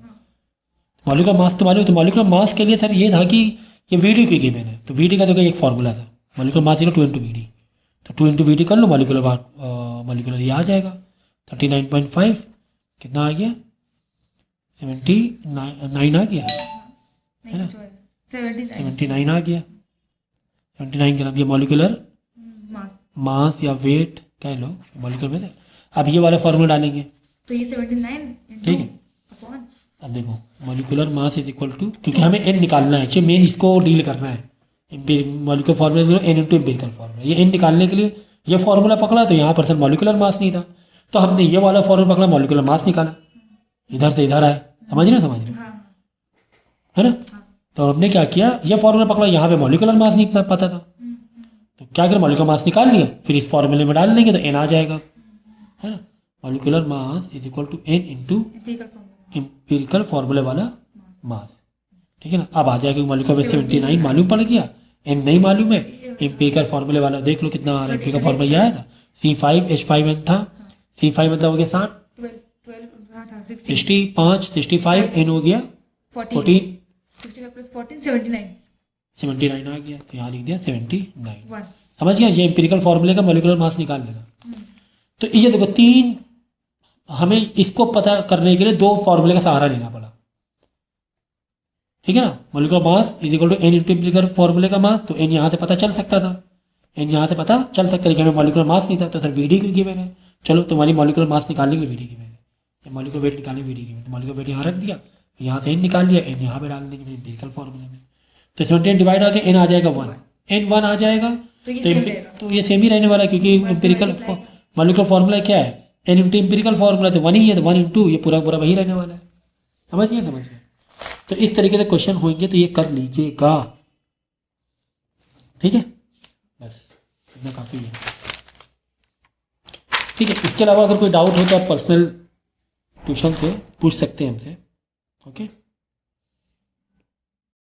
मॉलिक्यूलर मास तो मालूम। तो मॉलिक्यूलर मास के लिए सर ये था कि ये VD की गिवन है, तो VD का तो एक फार्मूला था, मॉलिक्यूलर मास 2 इंटू VD, तो 2 इंटू VD कर लो, मॉलिक्यूलर ये आ जाएगा 39.5, कितना आ गया 79 आ गया, है ना 79 आ गया, 79 के नाम ये मॉलिक्यूलर मास या वेट कह लो मॉलिक्यूलर में से। अब ये वाला फॉर्मूला डालेंगे, तो ये 79 ठीक है। अब देखो molecular mass is equal to, क्योंकि हमें N निकालना है, मेन इसको डील करना है, molecular formula N into empirical formula, ये N निकालने के लिए ये फार्मूला पकड़ा, तो यहाँ पर सर मॉलिक्यूलर मास नहीं था, तो हमने ये वाला फॉर्मूला पकड़ा, मॉलिक्यूलर मास निकाला, इधर से इधर आए, समझ रहे हो हाँ है ना। तो हमने क्या किया, ये फॉर्मूला पकड़ा, यहाँ पे मॉलिक्यूलर मास नहीं पता था, तो क्या करें, मॉलिक्यूलर मास निकाल लिया, फिर इस फॉर्मूले में डाल देंगे तो n आ जाएगा, है ना। Molecular mass is equal to n into empirical फॉर्मूले वाला मास, ठीक है ना। अब आ जाएगा मॉलिक्यूलर वेट 79 मालूम पड़ गया, n नहीं मालूम है, एम्पिरिकल फॉर्मूले वाला देख लो कितना आ रहा है, एम्पिरिकल फॉर्मूला ये आया था C5H5n था, C5 मतलब हो गया 60, 12 था 65 65 n हो गया 14 65 प्लस 14 79 79 आ गया, तो यहाँ लिख दिया 79। 1 समझ गया, ये एम्पिरिकल फॉर्मूले का मॉलिक्यूलर मास निकाल लेना। तो ये देखो तीन, हमें इसको पता करने के लिए दो फॉर्मूले का सहारा लेना पड़ा, ठीक है ना। Molecular mass is equal to n into empirical फॉर्मूले का मास, तो n यहाँ से पता चल सकता था, n यहाँ से पता चल सकता है, हमें मॉलिक्यूलर मास नहीं था, तो सर VD क्यों गिवन है, चलो तुम्हारी मॉलिक्यूलर मास निकालने के लिए VD गिवन है, मॉलिक्यूलर वेट निकालने VD गिवन, तो मॉलिक्यूलर वेट यहाँ रख दिया, यहाँ से n निकाल लिया, n यहाँ पे डाल देंगे एम्पिरिकल फॉर्मूले में, तो 79 डिवाइड आ गया, n आ जाएगा 1, n 1 आ जाएगा, तो ये सेम ही रहने वाला है, क्योंकि एम्पिरिकल मॉलिक्यूलर फॉर्मूला क्या है, n इंटू एम्पिरिकल फॉर्मूला तो 1 ही है, तो 1 इंटू ये पूरा पूरा वही रहने वाला है, समझिए। तो इस तरीके से क्वेश्चन होंगे तो ये कर लीजिएगा, ठीक है, बस इतना काफ़ी है, ठीक है। इसके अलावा अगर कोई डाउट हो तो आप पर्सनल ट्यूशन से पूछ सकते हैं हमसे, ओके।